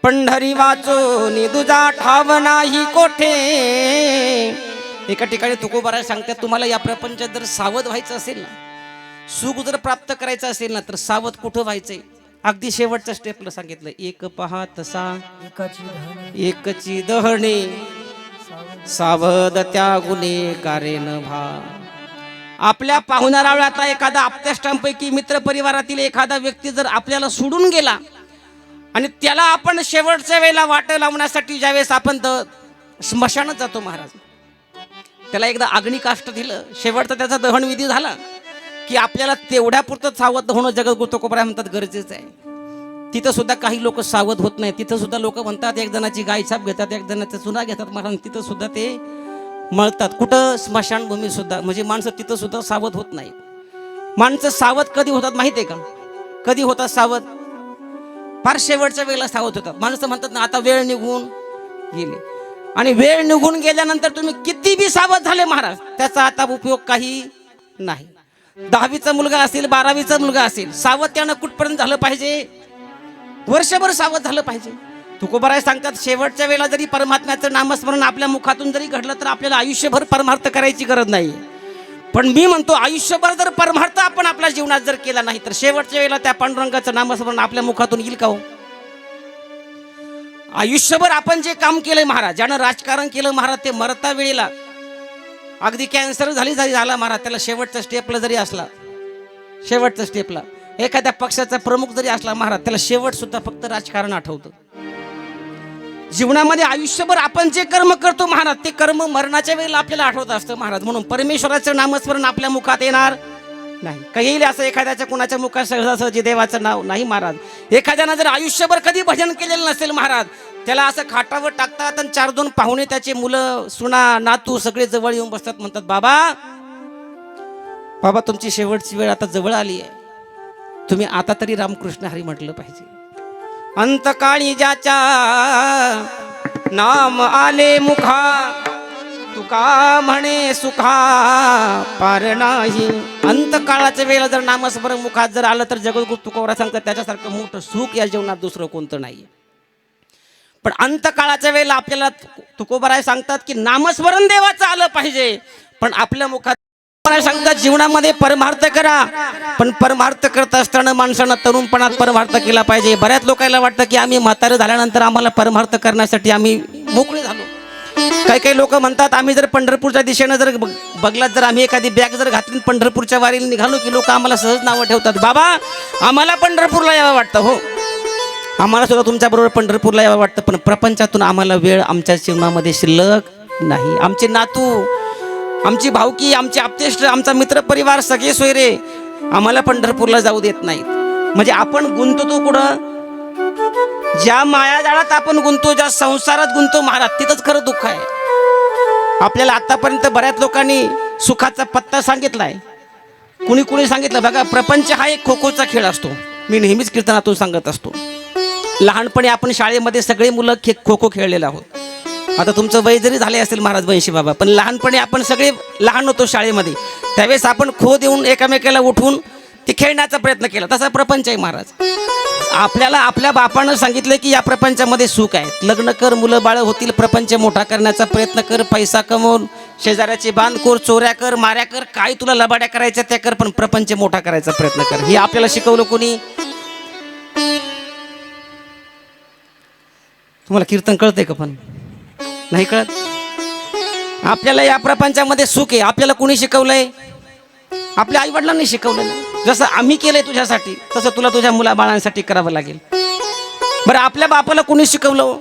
पंढरी वाचून दुजा ठाव नाही कोठे. एका ठिकाणी तुकोबाराय सांगतात तुम्हाला या प्रपंचात जर सावध व्हायचं असेल ना, सुख जर प्राप्त करायचं असेल ना, तर सावध कुठं व्हायचंय? अगदी शेवटच्या स्टेपला सांगितलं. एक पहा तसा एकची दहणे सावध त्या गुन्हे कारेन भा. आपल्या पाहुणारावळा आता एखादा आप्तेष्टांपैकी मित्र परिवारातील एखादा व्यक्ती जर आपल्याला सोडून गेला आणि त्याला आपण शेवटच्या वेळेला वाट लावण्यासाठी ज्यावेळेस आपण स्मशानात जातो महाराज, त्याला एकदा अग्निकाष्ट दिलं, शेवटचा त्याचा दहनविधी झाला की आपल्याला तेवढ्या पुरतं सावध होणं जगद्गुरू तुकोबाराय म्हणतात गरजेचं आहे. तिथं सुद्धा काही लोक सावध होत नाही. तिथं सुद्धा लोक म्हणतात एक जणाची गायछाप घेतात, एक जणाचा चुना घेतात महाराज. तिथं सुद्धा ते मळतात. कुठं? स्मशानभूमी सुद्धा. म्हणजे माणसं तिथं सुद्धा सावध होत नाही. माणसं सावध कधी होतात माहिती आहे का? कधी होतात सावध? फार शेवटच्या वेळेला सावध होतात. माणसं म्हणतात ना आता वेळ निघून गेली. आणि वेळ निघून गेल्यानंतर तुम्ही किती बी सावध झाले महाराज, त्याचा आता उपयोग काही नाही. 10वीचा मुलगा असेल, 12वीचा मुलगा असेल, सावध त्यानं कुठपर्यंत झालं पाहिजे? वर्षभर सावध झालं पाहिजे. तुकोबाराय सांगतात शेवटच्या वेळेला जरी परमात्म्याचं नामस्मरण आपल्या मुखातून जरी घडलं तर आपल्याला आयुष्यभर परमार्थ करायची गरज नाही. पण मी म्हणतो आयुष्यभर जर परमार्थ आपण आपल्या जीवनात जर केला नाही तर शेवटच्या वेळेला त्या पांडुरंगाचं नामस्मरण आपल्या मुखातून येईल का हो? आयुष्यभर आपण जे काम केलंय महाराज, ज्यानं राजकारण केलं महाराज, ते मरता वेळेला अगदी कॅन्सर झाला महाराज, त्याला शेवटच्या स्टेपला जरी असला, शेवटच्या स्टेपला एखाद्या पक्षाचा प्रमुख जरी असला महाराज, त्याला शेवट सुद्धा फक्त राजकारण आठवतं. जीवनामध्ये आयुष्यभर आपण जे कर्म करतो महाराज, ते कर्म मरणाच्या वेळेला आपल्याला आठवत असतं महाराज. म्हणून परमेश्वराचं नामस्मरण आपल्या मुखात येणार नाही. काही येईल असं एखाद्याच्या कुणाच्या मुखात सहजासहजी देवाचं नाव नाही महाराज. एखाद्यानं जर आयुष्यभर कधी भजन केलेलं नसेल महाराज, त्याला असं खाटावर टाकतात आणि 4-2 पाहुणे त्याचे मुलं सुना नातू सगळे जवळ येऊन बसतात, म्हणतात बाबा तुमची शेवटची वेळ आता जवळ आली आहे, तुम्ही आता तरी रामकृष्ण हरी म्हटलं पाहिजे. अंतकाळी ज्याच्या नाम आले मुखा, तुका म्हणे सुखा पार नाही. अंतकाळाच्या वेळेला जर नामस्मरण मुखात जर आलं तर जगद्गुरू तुकोबाराय सांगतात त्याच्यासारखं मोठं सुख या जीवनात दुसरं कोणतं नाही. पण अंतकाळाच्या वेळेला आपल्याला तुकोबाराय सांगतात की नामस्मरण देवाचं आलं पाहिजे, पण आपल्या मुखात सांगतात जीवनामध्ये परमार्थ करा. पण परमार्थ करत असताना माणसानं तरुणपणात परमार्थ केला पाहिजे. बऱ्याच लोकांना वाटतं की आम्ही म्हातारे झाल्यानंतर आम्हाला परमार्थ करण्यासाठी आम्ही मोकळे झालो. काही लोक म्हणतात आम्ही जर पंढरपूरच्या दिशेनं जर बगलात जर आम्ही एखादी बॅग जर घातली पंढरपूरच्या वारीला निघालो की लोक आम्हाला सहज नावं ठेवतात, बाबा आम्हाला पंढरपूरला यावं वाटतं. हो, आम्हाला सुद्धा तुमच्याबरोबर पंढरपूरला यावं वाटतं, पण प्रपंचातून आम्हाला वेळ आमच्या जीवनामध्ये शिल्लक नाही. आमचे नातू, आमची भावकी, आमचे आप्तेष्ट, आमचा मित्रपरिवार सगळे सोयरे आम्हाला पंढरपूरला जाऊ देत नाहीत. म्हणजे आपण गुंततो कुठं? ज्या मायाजाळात आपण गुंतो, ज्या संसारात गुंतो महाराज, तिथंच खरं दुःख आहे. आपल्याला आतापर्यंत बऱ्याच लोकांनी सुखाचा पत्ता सांगितलाय. कुणी कुणी सांगितलं बघा, प्रपंच हा एक खो खोचा खेळ असतो. मी नेहमीच कीर्तनातून सांगत असतो. लहानपणी आपण शाळेमध्ये सगळे मुलं खो खो खेळलेलो आहोत. आता तुमचं वय जरी झाले असेल महाराज बंशी बाबा, पण लहानपणी आपण सगळे लहान होतो शाळेमध्ये, त्यावेळेस आपण खो देऊन एकामेकाला उठवून ते खेळण्याचा प्रयत्न केला. तसा प्रपंच आहे महाराज. आपल्याला आपल्या बापानं सांगितलं की या प्रपंचामध्ये सुख आहे. लग्न कर, मुलं बाळ होतील, प्रपंच मोठा करण्याचा प्रयत्न कर, पैसा कमवून शेजाऱ्याचे बांधखोर, चोऱ्या कर, माऱ्या कर, काय तुला लबाड्या करायच्या त्या कर, पण प्रपंच मोठा करायचा प्रयत्न कर. हे आपल्याला शिकवलं कोणी? तुम्हाला कीर्तन कळतंय का? पण नाही कळत. आपल्याला या प्रपंचामध्ये सुख आहे, आपल्याला कोणी शिकवलंय? आपल्या आई वडिलांनी शिकवलं. जसं आम्ही केलंय तुझ्यासाठी, तसं तुला तुझ्या मुलाबाळांसाठी करावं लागेल. बरं, आपल्या बापाला कुणी शिकवलं?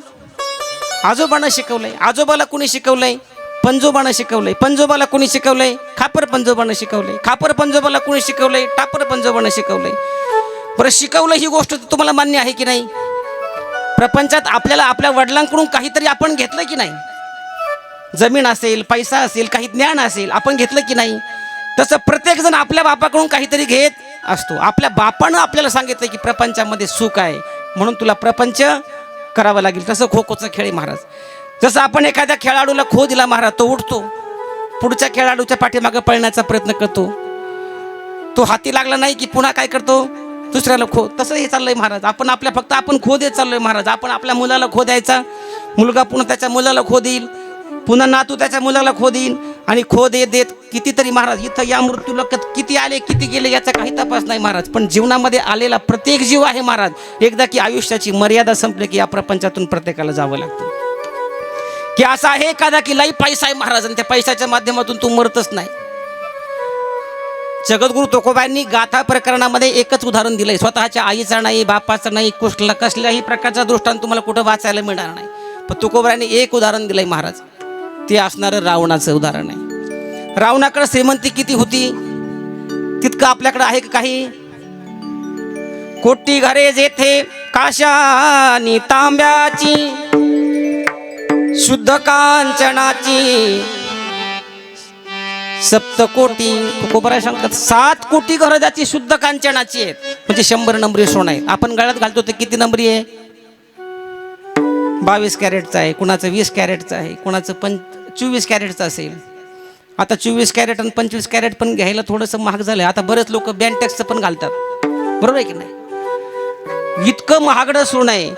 आजोबानं शिकवलंय. आजोबाला कुणी शिकवलंय? पंजोबानं शिकवलंय. पंजोबाला कुणी शिकवलंय? खापर पंजोबानं शिकवलंय. खापर पंजोबाला कुणी शिकवलंय? टापर पंजोबानं शिकवलंय. बरं, शिकवलं ही गोष्ट तुम्हाला मान्य आहे की नाही? प्रपंचात आपल्याला आपल्या वडिलांकडून काहीतरी आपण घेतलं की नाही? जमीन असेल, पैसा असेल, काही ज्ञान असेल, आपण घेतलं की नाही? तसं प्रत्येक जण आपल्या बापाकडून काहीतरी घेत असतो. आपल्या बापानं आपल्याला सांगितलं की प्रपंचामध्ये सुख आहे, म्हणून तुला प्रपंच करावं लागेल. तसं खो खोचा खेळ आहे महाराज. जसं आपण एखाद्या खेळाडूला खो दिला महाराज, तो उठतो, पुढच्या खेळाडूच्या पाठीमागे पळण्याचा प्रयत्न करतो. तो हाती लागला नाही की पुन्हा काय करतो? दुसऱ्याला खो. तसं हे चाललंय महाराज. फक्त आपण खो देत चाललोय महाराज. आपण आपल्या मुलाला खो द्यायचा, मुलगा पुन्हा त्याच्या मुलाला खो देईल, पुन्हा नातू त्याच्या मुलाला खो देईल, आणि खो देत देत कितीतरी महाराज इथं या मृत्यू लोकात किती आले किती गेले याचा काही तपास नाही महाराज. पण जीवनामध्ये आलेला प्रत्येक जीव आहे महाराज. एकदा की आयुष्याची मर्यादा संपली की या प्रपंचातून प्रत्येकाला जावं लागतं. की असा आहे एखादा की लई पैसा आहे महाराज, आणि त्या पैशाच्या माध्यमातून तू मरतच नाही. जगद्गुरु तुकोबांनी गाथा प्रकरणामध्ये एकच उदाहरण दिलंय. स्वतःच्या आईचा नाही, बापाचा नाही, कसल्याही प्रकारचा दृष्टांत तुम्हाला कुठं वाचायला मिळणार नाही. पण तुकोबांनी एक उदाहरण दिलंय महाराज. ते असणारं रावणाचं उदाहरण आहे. रावणाकडे श्रीमंती किती होती तितकं आपल्याकडे आहे काही? कोटी घरे जेथे काशानी तांब्याची, शुद्ध कांचनाची, सप्तकोटी. तुकोबरा सांगतात 7 कोटी घरं ज्याची शुद्ध कांचनाची आहेत, म्हणजे 100 नंबरी सोनं आहे. आपण गळ्यात घालतो ते किती नंबरी आहे? 22 कॅरेटचा आहे, कुणाचं 20 कॅरेटचं आहे, कुणाचं 24 कॅरेटचं असेल. आता 24 कॅरेट आणि 25 कॅरेट पण घ्यायला थोडंसं महाग झालं. आता बरेच लोक बँटेक्सचं पण घालतात, बरोबर आहे की नाही? इतकं महागडं सोनं आहे,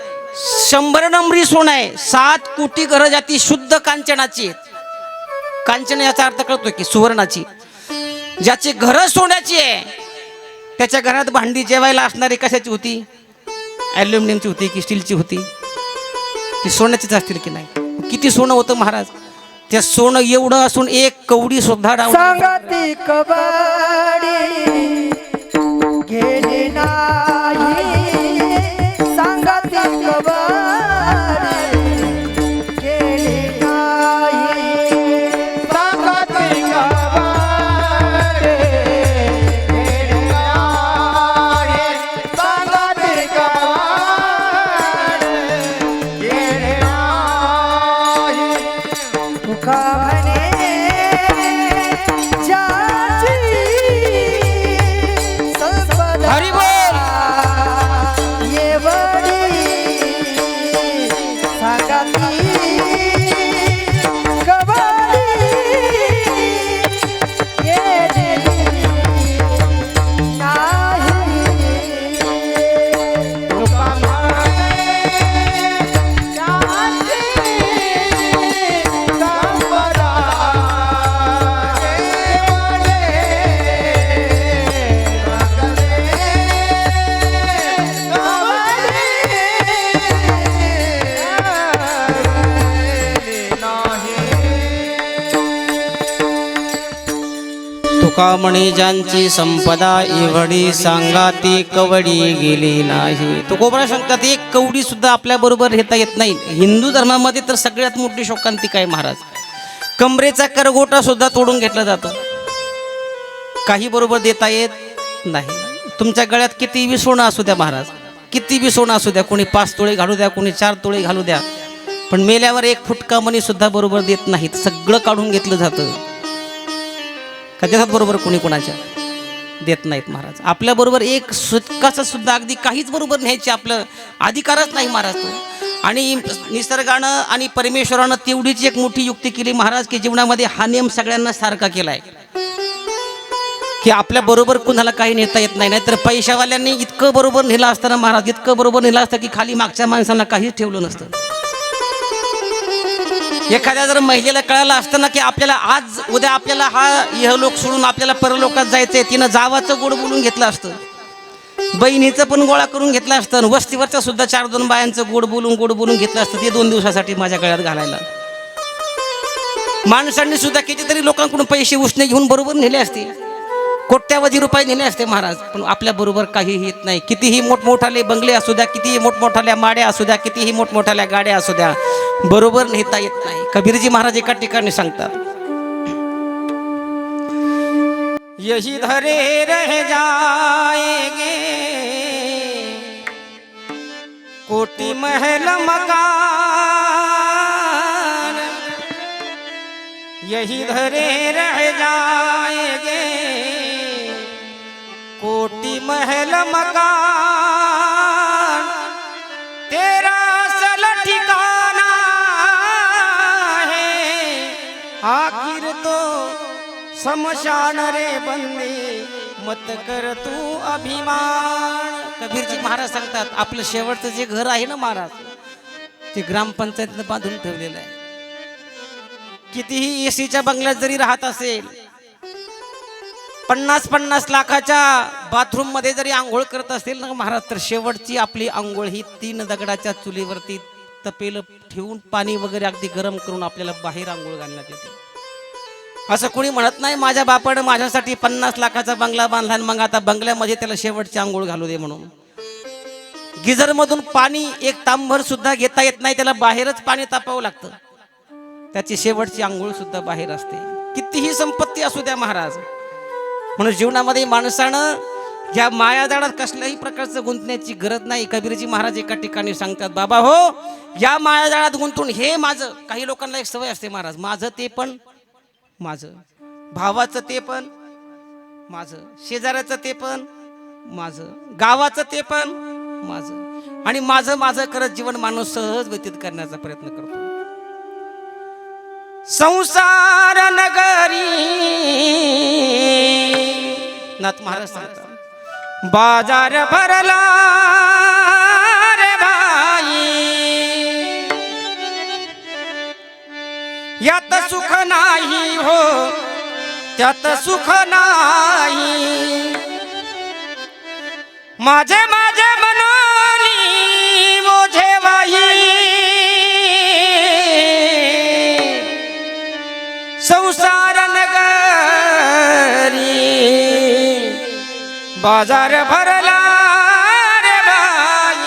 100 नंबरी सोनं आहे. 7 कोटी घरं ज्याची शुद्ध कांचनाची आहेत. कांचन याचा अर्थ कळतोय की सुवर्णाची. ज्याची घरं सोन्याची आहे, त्याच्या घरात भांडी जेवायला असणारी कशाची होती? ॲल्युमिनियमची होती की स्टीलची होती? ती सोन्याचीच असतील की नाही? किती सोनं होतं महाराज? त्या सोनं एवढं असून एक कवडी सुद्धा सांगती कबड्डी गेली नाही, सांगती कबड्डी गेली नाही, सांगती कबड्डी गेली नाही, सांगती कबड्डी गेली नाही. तुका म्हणे ज्याची संपदा हरी बोल. एवढी सांगती कबड्डी गेली नाही. तुका म्हणे ज्याची संपदा तुका म्हणे ज्यांची संपदा एवढी, सांगा ती कवडी गेली नाही. तुकोबरा सांगतात एक कवडी सुद्धा आपल्या बरोबर घेता येत नाही. हिंदू धर्मामध्ये तर सगळ्यात मोठी शोकांतिका आहे महाराज. कमरेचा करगोटा सुद्धा तोडून घेतला जातो, काही बरोबर देता येत नाही. तुमच्या गळ्यात किती सोनं असू द्या महाराज, किती बी सोनं असू द्या, कोणी 5 तोळे घालू द्या, कोणी 4 तोळे घालू द्या, पण मेल्यावर 1 फुटका मनी सुद्धा बरोबर देत नाहीत. सगळं काढून घेतलं जातं. का देतात बरोबर? कोणी कोणाच्या देत नाहीत महाराज. आपल्या बरोबर 1 सुटकाचं सुद्धा अगदी काहीच बरोबर न्यायचे आपलं अधिकारच नाही महाराज तो. आणि निसर्गानं आणि परमेश्वरानं तेवढीच एक मोठी युक्ती केली महाराज, की जीवनामध्ये हा नियम सगळ्यांना सारखा केलाय, की आपल्या बरोबर कुणाला काही नेता येत नाही. नाहीतर पैशावाल्यांनी इतकं बरोबर नेलं असताना महाराज, इतकं बरोबर नेलं असतं की खाली मागच्या माणसांना काहीच ठेवलं नसतं. एखाद्या जर महिलेला कळालं असतं ना, की आपल्याला आज उद्या आपल्याला हा इहलोक सोडून आपल्याला परलोकात जायचंय, तिनं जावाचं गोड बोलून घेतलं असतं, बहिणीचं पण गोळा करून घेतलं असतं, वस्तीवरचा सुद्धा 4-2 बायांचं गोड बोलून घेतलं असतं ते 2 दिवसासाठी माझ्या गळ्यात घालायला. माणसांनी सुद्धा कितीतरी लोकांकडून पैसे उसने घेऊन बरोबर नेले असते, कोट्यावधी रुपये नेले असते महाराज, पण आपल्या बरोबर काहीही येत नाही. कितीही मोठमोठाले बंगले असू द्या, कितीही मोठमोठाल्या माड्या असू द्या, कितीही मोठमोठाल्या गाड्या असू द्या, बरोबर नेता येत नाही. कबीरजी महाराज एका ठिकाणी सांगतात, यही धरे रह जाएंगे कोटि महल मकान, यही धरे रह जाएंगे कोटि महल मकान, तेरा असल ठिकाना है आखिर तो शमशान रे बंदे, मत कर तू अभिमान. कबीरजी महाराज सांगतात, आपलं शेवटचं जे घर आहे ना महाराज, ते ग्रामपंचायतीनं बांधून ठेवलेलं आहे. कितीही एसीच्या बंगल्यात जरी राहत असेल, 50-50 लाखाच्या बाथरूम मध्ये जरी आंघोळ करत असेल ना महाराज, तर शेवटची आपली आंघोळ ही 3 दगडाच्या चुलीवरती तपेलं ठेवून पाणी वगैरे अगदी गरम करून आपल्याला बाहेर आंघोळ घालण्यात येते. असं कोणी म्हणत नाही माझ्या बापानं माझ्यासाठी 50 लाखाचा बंगला बांधला आणि मग आता बंगल्यामध्ये त्याला शेवटची आंघोळ घालू दे म्हणून. गिझर मधून पाणी 1 तांबर सुद्धा घेता येत नाही, त्याला बाहेरच पाणी तापावं लागतं. त्याची शेवटची आंघोळ सुद्धा बाहेर असते. कितीही संपत्ती असू द्या महाराज, म्हणून जीवनामध्ये माणसानं या मायाजाळात कसल्याही प्रकारचं गुंतण्याची गरज नाही. कबीरजी महाराज एका ठिकाणी सांगतात, बाबा हो, या मायाजाळात गुंतून हे माझं. काही लोकांना एक सवय असते महाराज, माझं ते पण माझं, भावाचं ते पण माझं, शेजाऱ्याचं ते पण माझं, गावाचं ते पण माझं, आणि माझं माझं करत जीवन माणूस सहज व्यतीत करण्याचा प्रयत्न करतो. संसार नगरी नाथ महाराज सांगतात, बाजार भरला रे भाई, यात सुख नाही हो त्यात सुख नाही, माझे माझे मनोनी मोझे वाही, संसार नगरी बाजार भरला रे बाई,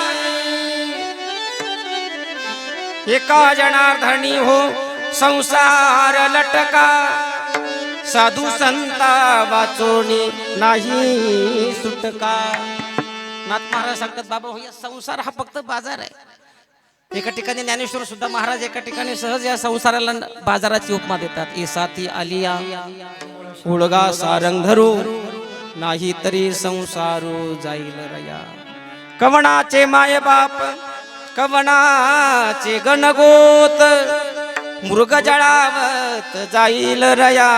एका जनार्दनी हो संसार लटका, साधू संता वाचोनी नाही सुटका. नाथ महाराज सांगतात, बाबा हो, या संसार हा फक्त बाजार आहे. एका ठिकाणी ज्ञानेश्वर सुद्धा महाराज एका ठिकाणी सहज या संसाराला बाजाराची उपमा देतात. ए साथी आलिया उळगा सारंग धरू, नाही तरी संसारू जाईल रया, कवणाचे माय बाप कवणाचे गणगोत, मृग जळावत जाईल रया.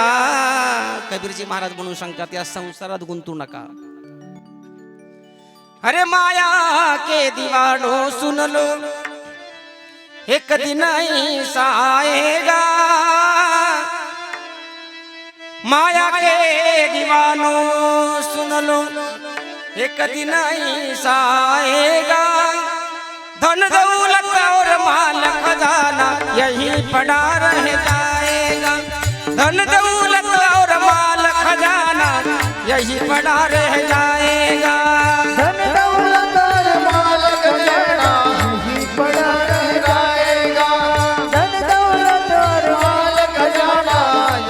कबीरजी महाराज म्हणून सांगतात, या संसारात गुंतू नका. अरे माया के दीवानो सुन लो, एक दिन ऐसा आएगा, माया के दीवानो सुन लो, एक दिन ऐसा आएगा, धन दौलत और माल खजाना यही पड़ा रह जाएगा, धन दौलत और माल खजाना यही पड़ा रह जाएगा, धन दौलत और माल खजाना यही पड़ा रह जाएगा, धन दौलत और माल खजाना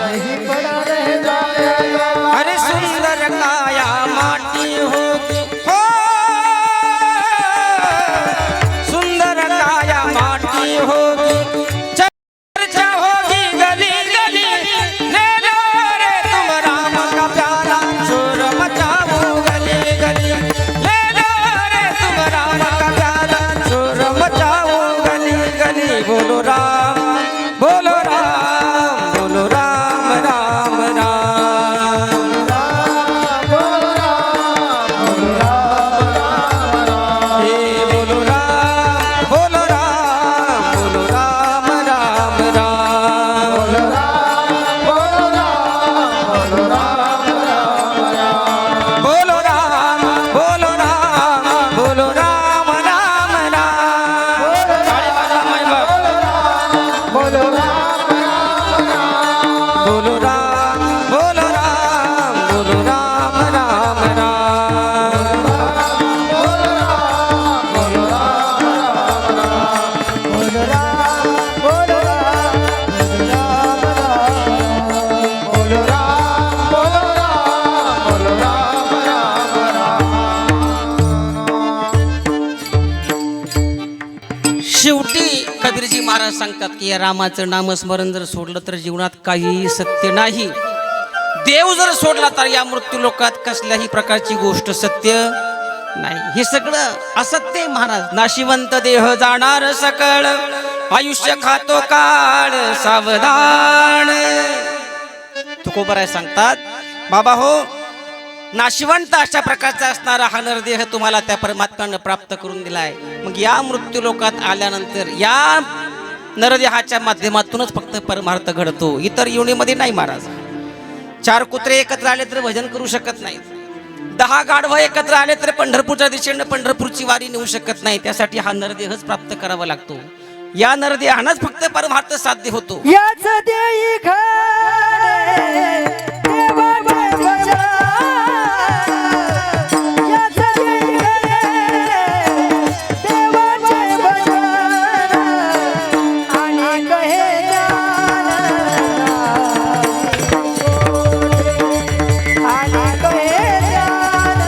यही पड़ा रह जाएगा. अरे सुंदर काया माटी होगी हो, बोलो राम बोलो राम बोलो राम राम राम हे बोलो राम बोलो राम बोलो राम राम राम बोलो राम बोलो राम बोलो राम राम राम ताळी वाजवा माय बाप. बोलो राम बोलो राम बोलो राम राम राम बोलो राम बोलो राम शेवटी कबीरजी महाराज सांगतात की या रामाचं नामस्मरण जर सोडलं तर जीवनात काहीही सत्य नाही. देव जर सोडला तर या मृत्यू लोकात कसल्याही प्रकारची गोष्ट सत्य नाही. हे सगळं असत्य आहे महाराज. नाशिवंत देह जाणार सकळ आयुष्य खातो काळ सावधान. तुकोबराय सांगतात बाबा हो, नाशिवंत अशा प्रकारचा असणारा हा नरदेह तुम्हाला त्या परमात्म्यानं प्राप्त करून दिलाय. मग या मृत्यू लोकात आल्यानंतर या नरदेहाच्या माध्यमातूनच फक्त परमार्थ घडतो, इतर योनीमध्ये नाही महाराज. 4 कुत्रे एकत्र आले तर भजन करू शकत नाहीत. 10 गाढवं एकत्र आले तर पंढरपूरच्या दिशेनं पंढरपूरची वारी नेऊ शकत नाही. त्यासाठी हा नरदेहच प्राप्त करावा लागतो. या नरदेहानंच फक्त परमार्थ साध्य होतो. याच देई खरे देवाचे भजन. याच देई खरे देवाचे भजन. आणि कहे ज्ञान आणि कहे ज्ञान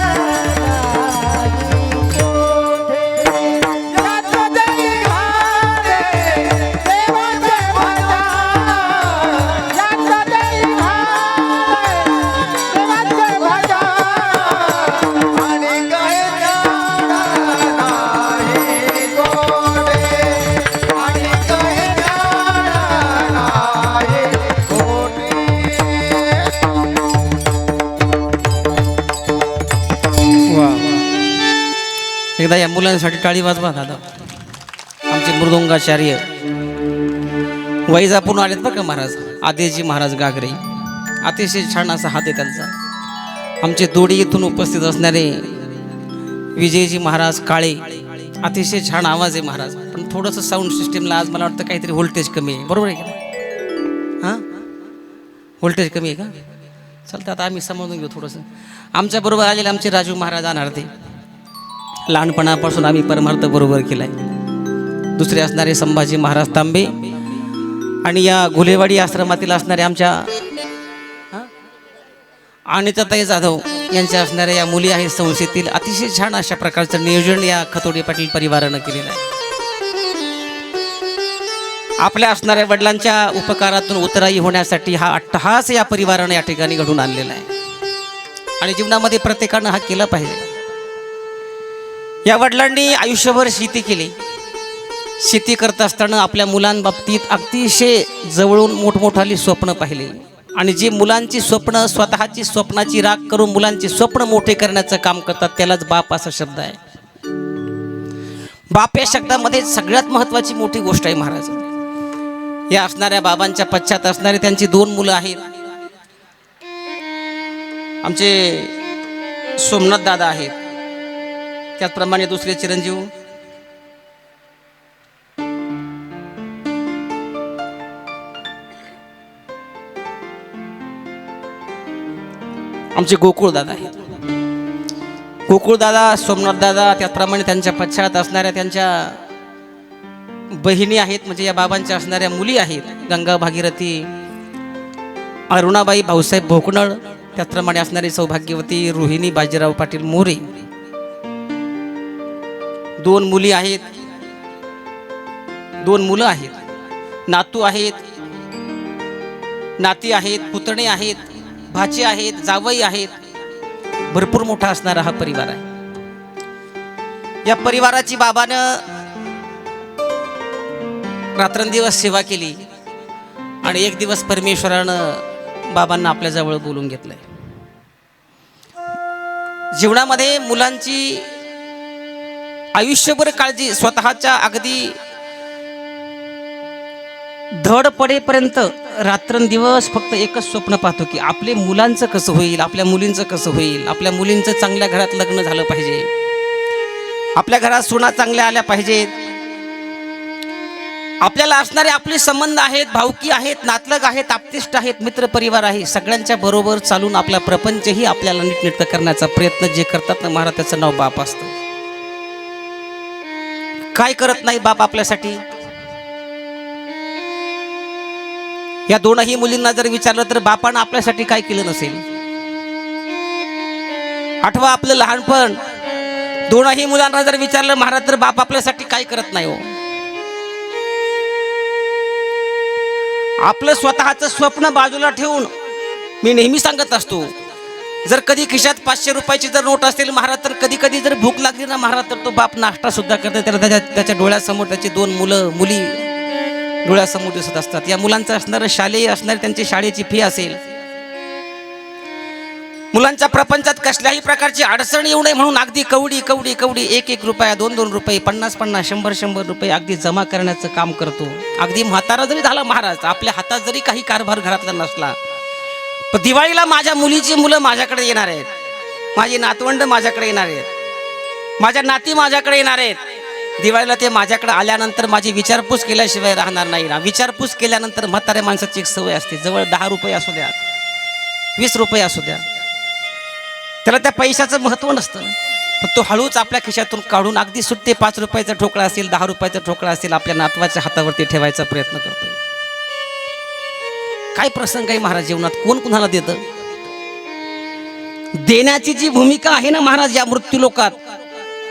याच देई खरे देवाचे भजन. याच देई एकदा या मुलांसाठी टाळी वाजवा दादा. आमचे मृदुंगाचार्य वैजापूर आलेत बरं का महाराज. आदेजी महाराज गागरे, अतिशय छान असा हात आहे त्यांचा. आमचे दोडी इथून उपस्थित असणारे विजयजी महाराज काळे, अतिशय छान आवाज आहे महाराज. पण थोडंसं साऊंड सिस्टीमला आज मला वाटतं काहीतरी व्होल्टेज कमी आहे. बरोबर आहे का? हां, व्होल्टेज कमी आहे का? चालतं, आता आम्ही समजून घेऊ थोडंसं. आमच्याबरोबर आलेले आमचे राजू महाराज अनार्थे, लहानपणापासून आम्ही परमार्थ बरोबर केलाय. दुसरे असणारे संभाजी महाराज तांबे आणि या घुलेवाडी आश्रमातील असणारे आमच्या अनिताताई जाधव यांच्या असणाऱ्या या मुली आहेत संस्थेतील. अतिशय छान अशा प्रकारचं नियोजन या खतोडे पाटील परिवारानं केलेलं आहे. आपल्या असणाऱ्या वडिलांच्या उपकारातून उतराई होण्यासाठी हा अट्टहास या परिवारानं या ठिकाणी घडून आणलेला आहे. आणि जीवनामध्ये प्रत्येकानं हा केला पाहिजे. या वडिलांनी आयुष्यभर शेती केली. शेती करत असताना आपल्या मुलांबाबतीत अतिशय जवळून मोठमोठाली स्वप्न पाहिली. आणि जे मुलांची स्वप्न, स्वतःची स्वप्नाची राख करून मुलांचे स्वप्न मोठे करण्याचं काम करतात, त्यालाच बाप असा शब्द आहे. बाप या शब्दामध्ये सगळ्यात महत्त्वाची मोठी गोष्ट आहे महाराज. या असणाऱ्या बाबांच्या पश्चात असणारे त्यांची 2 मुलं आहेत. आमचे सोमनाथ दादा आहेत, त्याचप्रमाणे दुसरे चिरंजीव आमचे गोकुळ दादा आहेत. गोकुळ दादा, सोमनाथ दादा, त्याचप्रमाणे त्यांच्या पश्चात असणाऱ्या त्यांच्या बहिणी आहेत, म्हणजे या बाबांच्या असणाऱ्या मुली आहेत. गंगा भागीरथी, अरुणाबाई भाऊसाहेब भोकनळ, त्याचप्रमाणे असणारी सौभाग्यवती रोहिणी बाजीराव पाटील मोरे. 2 मुली आहेत, 2 मुलं आहेत, नातू आहेत, नाती आहेत, पुतणे आहेत, भाचे आहेत, जावई आहेत. भरपूर मोठा असणारा हा परिवार आहे. या परिवाराची बाबानं रात्रंदिवस सेवा केली आणि एक दिवस परमेश्वरानं बाबांना आपल्याजवळ बोलून घेतलंय. जीवनामध्ये मुलांची आयुष्यभर काळजी, स्वतःच्या अगदी धड पडेपर्यंत रात्रंदिवस फक्त एकच स्वप्न पाहतो की आपल्या मुलांचं कसं होईल, आपल्या मुलींचं कसं होईल, आपल्या मुलींचं चांगल्या घरात लग्न झालं पाहिजे, आपल्या घरात सुना चांगल्या आल्या पाहिजेत, आपल्याला असणारे आपले संबंध आहेत, भावकी आहेत, नातलग आहेत, आप्तेष्ट आहेत, मित्र परिवार आहे, सगळ्यांच्या बरोबर चालून आपला प्रपंचही आपल्याला नीटनेटकं करण्याचा प्रयत्न जे करतात ना महाराज, त्याचं नाव बाप असतं. काय करत नाही बाप आपल्यासाठी? या दोनही मुलींना जर विचारलं तर बापानं आपल्यासाठी काय केलं नसेल? आठवा आपलं लहानपण. दोनही मुलांना जर विचारलं महाराज तर बाप आपल्यासाठी काय करत नाही हो. आपलं स्वतःचं स्वप्न बाजूला ठेवून मी नेहमी सांगत असतो, जर कधी खिशात 500 रुपयाची जर नोट असेल महाराज, तर कधी कधी जर भूक लागली ना महाराज, तर तो बाप नाश्ता सुद्धा करतो. त्याला त्याच्या डोळ्यासमोर त्याची 2 मुली डोळ्यासमोर दिसत असतात. या मुलांचं असणारं शालेय असणारी त्यांची शाळेची फी असेल, मुलांच्या प्रपंचात कसल्याही प्रकारची अडचण येऊ नये म्हणून अगदी कवडी कवडी कवडी 1-1 रुपया, 2-2 रुपये, 50-50, 100-100 रुपये अगदी जमा करण्याचं काम करतो. अगदी म्हातारा जरी झाला महाराज, आपल्या हातात जरी काही कारभार घरातला नसला, पण दिवाळीला माझ्या मुलीची मुलं माझ्याकडे येणार आहेत, माझी नातवंड माझ्याकडे येणार आहेत, माझ्या नाती माझ्याकडे येणार आहेत. दिवाळीला ते माझ्याकडे आल्यानंतर माझी विचारपूस केल्याशिवाय राहणार नाही ना. विचारपूस केल्यानंतर म्हाताऱ्या माणसाची एक सवय असते, जवळ 10 रुपये असू द्या, 20 रुपये असू द्या, त्याला त्या पैशाचं महत्त्व नसतं, पण तो हळूच आपल्या खिशातून काढून अगदी सुट्टे 5 रुपयाचा ठोकळा असेल, 10 रुपयाचा ठोकळा असेल, आपल्या नातवाच्या हातावरती ठेवायचा प्रयत्न करतोय. काय प्रसंग आहे महाराज जीवनात, कोण कुणाला देतं? देण्याची जी भूमिका आहे ना महाराज या मृत्यू लोकात,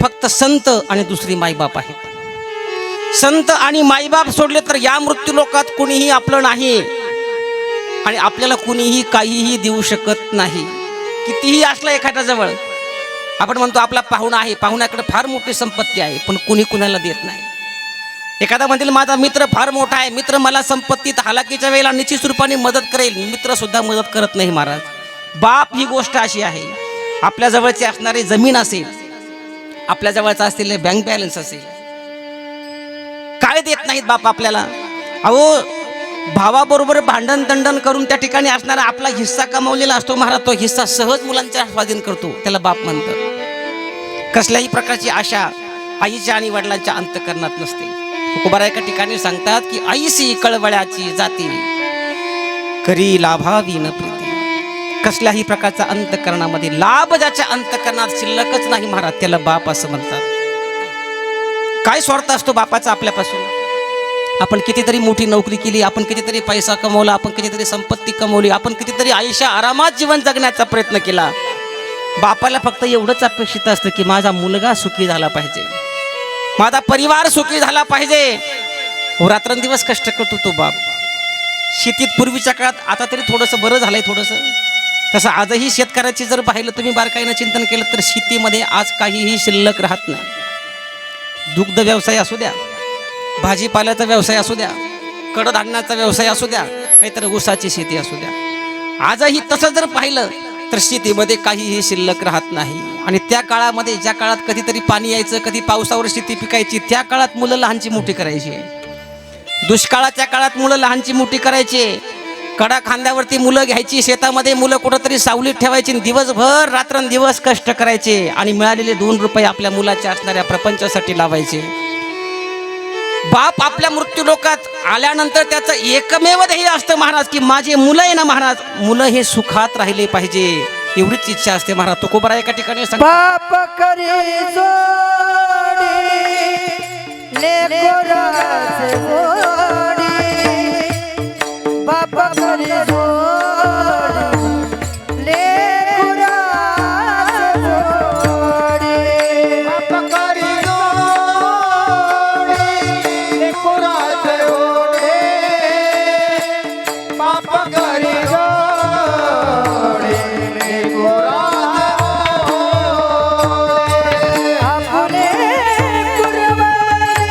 फक्त संत आणि दुसरी माईबाप आहेत. संत आणि माईबाप सोडले तर या मृत्यू लोकात कुणीही आपलं नाही आणि आपल्याला कुणीही काहीही देऊ शकत नाही. कितीही असला एखाद्या जवळ, आपण म्हणतो आपला पाहुणा आहे, पाहुण्याकडे फार मोठी संपत्ती आहे, पण कुणी कुणाला देत नाही. एखादा म्हणतील माझा मित्र फार मोठा आहे, मित्र मला संपत्तीत हालाकीच्या वेळेला निश्चित रूपाने मदत करेल, मित्र सुद्धा मदत करत नाही महाराज. बाप ही गोष्ट अशी आहे, आपल्या जवळची असणारी जमीन असेल, आपल्या जवळचा असलेले बँक बॅलन्स असेल, काय देत नाहीत बाप आपल्याला. अहो भावाबरोबर भांडण तंडण करून त्या ठिकाणी असणारा आपला हिस्सा कमावलेला असतो महाराज, तो हिस्सा सहज मुलांच्या स्वाधीन करतो, त्याला बाप म्हणतात. कसल्याही प्रकारची आशा आईच्या आणि वडिलांच्या अंतःकरणात नसते. तुकोबा एका ठिकाणी सांगतात की आईसी कळवळ्याची जाती करी लाभावी न प्रीती. कसल्याही प्रकारचा अंतःकरणामध्ये लाभ ज्याच्या अंतःकरणात शिल्लकच नाही महाराज, त्याला बाप असं म्हणतात. काय स्वार्थ असतो बापाचा आपल्यापासून? आपण कितीतरी मोठी नोकरी केली, आपण कितीतरी पैसा कमवला, आपण कितीतरी संपत्ती कमवली, आपण कितीतरी आयुष्य आरामात जीवन जगण्याचा प्रयत्न केला, बापाला फक्त एवढंच अपेक्षित असतं की माझा मुलगा सुखी झाला पाहिजे, माझा परिवार सुखी झाला पाहिजे. रात्रंदिवस कष्ट करतो तो बाप. शेतीत पूर्वीच्या काळात, आता तरी थोडंसं बरं झालंय थोडंसं, तसं आजही शेतकऱ्याची जर पाहिलं तुम्ही बारकाईनं चिंतन केलं तर शेतीमध्ये आज काहीही शिल्लक राहत नाही. दुग्ध व्यवसाय असू द्या, भाजीपाल्याचा व्यवसाय असू द्या, कडधान्याचा व्यवसाय असू द्या, नाहीतर ऊसाची शेती असू द्या, आजही तसं जर पाहिलं तर शेतीमध्ये काहीही शिल्लक राहत नाही. आणि त्या काळामध्ये, ज्या काळात कधीतरी पाणी यायचं, कधी पावसावर शेती पिकायची, त्या काळात मुलं लहानची मोठी करायची. दुष्काळाच्या काळात मुलं लहानची मोठी करायची, कडा खांद्यावरती मुलं घ्यायची, शेतामध्ये मुलं कुठंतरी सावलीत ठेवायची, दिवसभर रात्रंदिवस कष्ट करायचे आणि मिळालेले 2 रुपये आपल्या मुलाच्या असणाऱ्या प्रपंचासाठी लावायचे. बाप आपल्या मृत्यू लोकात आल्यानंतर त्याचं एकमेव ध्येय असतं महाराज की माझे मुलं आहे ना महाराज, मुलं हे सुखात राहिले पाहिजे, एवढीच इच्छा असते महाराज. तुकोबा एका ठिकाणी बाप करी जोडी लेकराचे गोडी, बाप करी जोडी लेकराचे गोडी, बाप करी जोडी लेकराचे गोडी, बाप करी जोडी लेकराचे गोडी. आपले कुर्बानी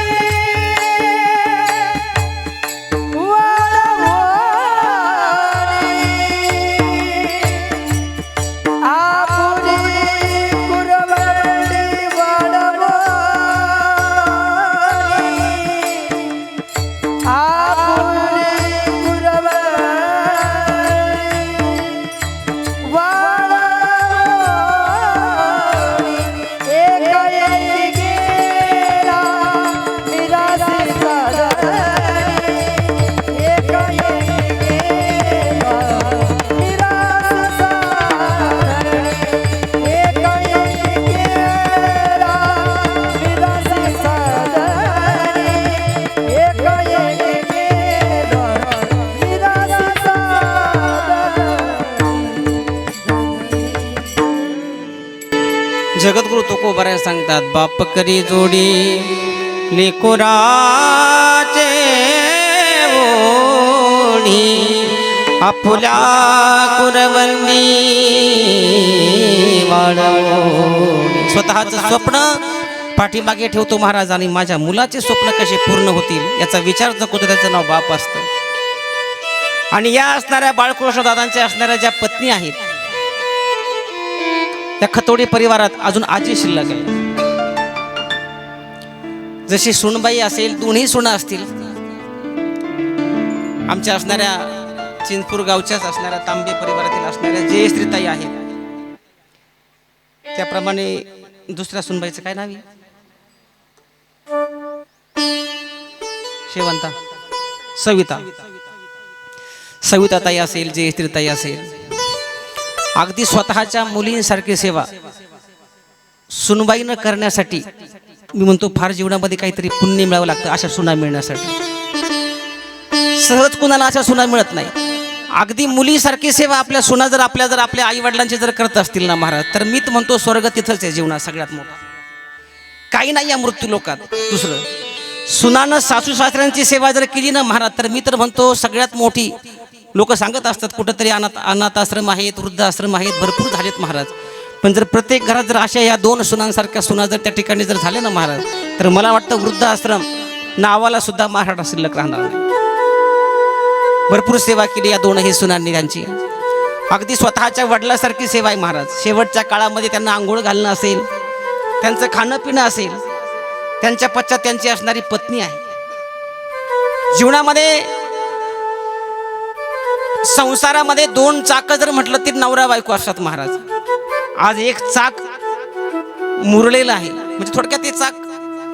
जगद्गुरु तुकोबाराय सांगतात, बाप करी जोडी लेकुराचे ओढी, आपुल्या कुरवंदी वाढवणी. स्वतःचं स्वप्न पाठीमागे ठेवतो महाराज आणि माझ्या मुलाचे स्वप्न कसे पूर्ण होतील याचा विचार जो करतो त्याचं नाव बाप असतं. आणि या असणाऱ्या बाळकृष्ण दादांच्या असणाऱ्या ज्या पत्नी आहेत त्या खतोडी परिवारात अजून आजी शिल्लक आहे. जशी सुनबाई असेल, दोन्ही सुना असतील, आमच्या असणाऱ्या चिंचपूर गावच्याच असणाऱ्या तांबे परिवारातील असणाऱ्या जे स्त्रीताई आहेत, त्याप्रमाणे दुसऱ्या सुनबाईचं काय नाव आहे? शेवंता, सविता ताई असेल, जे स्त्रीताई असेल, अगदी स्वतःच्या मुलींसारखी सेवा सुनबाईनं करण्यासाठी मी म्हणतो फार जीवनामध्ये काहीतरी पुण्य मिळावं लागतं अशा सुना मिळण्यासाठी. सहज कुणाला अशा सुना मिळत नाही. अगदी मुलीसारखी सेवा आपल्या सुना जर आपल्या आई वडिलांची जर करत असतील ना महाराज, तर मी तर म्हणतो स्वर्ग तिथंच आहे जीवनात सगळ्यात मोठा. काही नाही या मृत्यू लोकात दुसरं. सुनानं सासू सासऱ्यांची सेवा जर केली ना महाराज, तर मी तर म्हणतो सगळ्यात मोठी. लोक सांगत असतात कुठंतरी अनाथ आश्रम आहेत, वृद्धाश्रम आहेत, भरपूर झालेत महाराज. पण जर प्रत्येक घरात जर अशा या 2 सुनांसारख्या सुना जर त्या ठिकाणी जर झाले ना महाराज, तर मला वाटतं वृद्धाश्रम नावाला सुद्धा महाराष्ट्र शिल्लक राहणार नाही. भरपूर सेवा केली या 2ही सुनांनी त्यांची. अगदी स्वतःच्या वडिलासारखी सेवा आहे महाराज. शेवटच्या काळामध्ये त्यांना आंघोळ घालणं असेल, त्यांचं खाणं पिणं असेल, त्यांच्या पश्चात त्यांची असणारी पत्नी आहे. जीवनामध्ये संसारामध्ये 2 चाक जर म्हटलं तरी नवरा बायको असतात महाराज. आज एक चाक मुरलेलं आहे, म्हणजे थोडक्यात ते चाक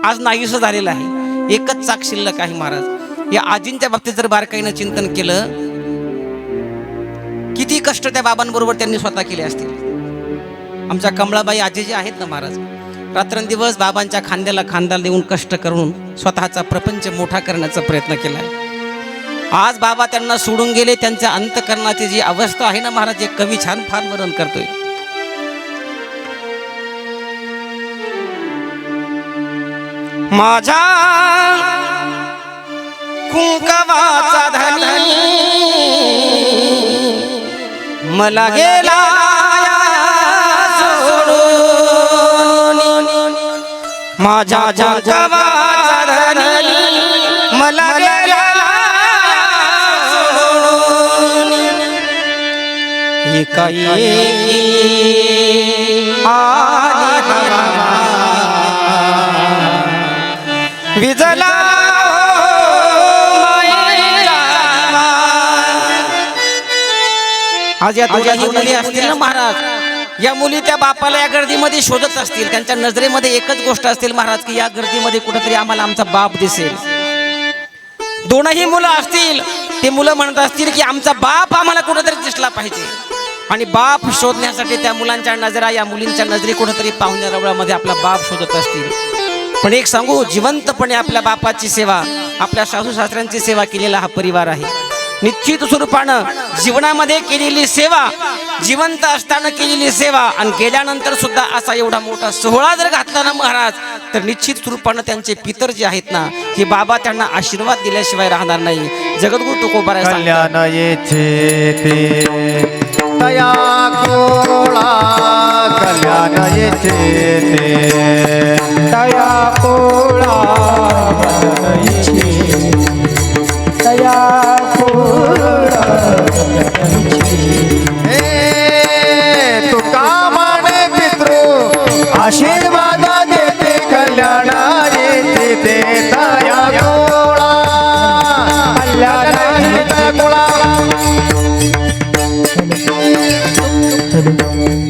आज नाहीसं झालेलं आहे. एकच चाक शिल्लक आहे महाराज. या आजींच्या बाबतीत जर बारकाईनं चिंतन केलं, किती कष्ट त्या बाबांबरोबर त्यांनी स्वतः केले असतील. आमच्या कमळाबाई आजी जे आहेत ना महाराज, रात्रंदिवस बाबांच्या खांद्याला खांदा देऊन कष्ट करून स्वतःचा प्रपंच मोठा करण्याचा प्रयत्न केला आहे. आज बाबा त्यांना सोडून गेले. त्यांच्या अंतकरणाची जी अवस्था आहे ना महाराज, एक कवी छान फार वर्णन करतोय. माझ्या कुंकवाचा धनी मला गेला सोडून, माझ्या कुंकवाचा धनी मला गेला सोडून, एकाएकी आली विजला आज या दोघाही मुली असतील ना महाराज, या मुली त्या बापाला या गर्दीमध्ये शोधत असतील. त्यांच्या नजरेमध्ये एकच गोष्ट असतील महाराज, की या गर्दीमध्ये कुठेतरी आम्हाला आमचा बाप दिसेल. 2ही मुलं असतील, ते मुलं म्हणत असतील की आमचा बाप आम्हाला कुठेतरी दिसला पाहिजे. आणि बाप शोधण्यासाठी त्या मुलांच्या नजरा या मुलींच्या नजरे कुठेतरी पाहुण्या रवळामध्ये आपला बाप शोधत असतील. पण एक सांगू, जिवंतपणे आपल्या बापाची सेवा, आपल्या सासू सासऱ्यांची सेवा केलेला हा परिवार आहे. निश्चित स्वरूपानं जीवनामध्ये केलेली सेवा, जिवंत असताना केलेली सेवा आणि गेल्यानंतर सुद्धा असा एवढा मोठा सोहळा जर घातला ना महाराज, तर निश्चित स्वरूपानं त्यांचे पितर जे आहेत ना, हे बाबा त्यांना आशीर्वाद दिल्याशिवाय राहणार नाही. जगद्गुरु तुकोबाराय सांगतात, कल्याण येथे ते तया कोळा, कल्याण येथे ते तया कोळा, तया कोळा. हे तुका माने पितृ आशीर्वाद देते, कल्याण येथे ते तया कोळा, कल्याण येथे कोळा.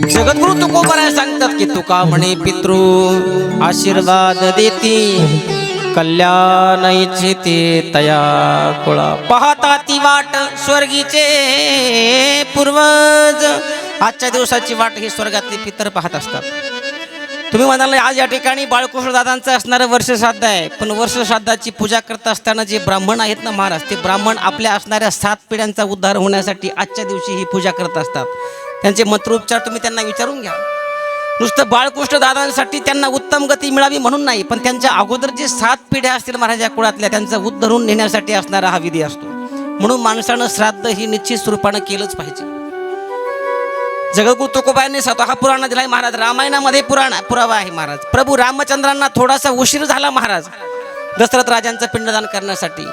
जगद्गुरु तुकोबाराय सांगतात की तुका म्हणे पितृ आशीर्वाद देती, कल्याण इच्छिते तया कुळा. पाहता ती वाट स्वर्गीचे पूर्वज. आजच्या दिवसाची वाट ही स्वर्गातले पितर पाहत असतात. तुम्ही म्हणाल आज या ठिकाणी बाळकृष्ण दादांचं असणारं वर्षश्राद्ध आहे, पण वर्षश्राद्धाची पूजा करत असताना जे ब्राह्मण आहेत ना महाराज, ते ब्राह्मण आपल्या असणाऱ्या 7 पिढ्यांचा उद्धार होण्यासाठी आजच्या दिवशी ही पूजा करत असतात. त्यांचे मंत्रोच्चार तुम्ही त्यांना विचारून घ्या. नुसतं बाळकृष्ण दादांसाठी त्यांना उत्तम गती मिळावी म्हणून नाही, पण त्यांच्या अगोदर जे 7 पिढ्या असतील महाराज या कुळातल्या, त्यांचा उद्ध धरून नेण्यासाठी असणारा हा विधी असतो. म्हणून माणसानं श्राद्ध ही निश्चित स्वरूपानं केलंच पाहिजे. जगद्गुरु तुकोबांनी स्वतः पुराण दिलाय महाराज. रामायणामध्ये पुरावा आहे महाराज. प्रभू रामचंद्रांना थोडासा उशीर झाला महाराज दशरथ राजांचं पिंडदान करण्यासाठी.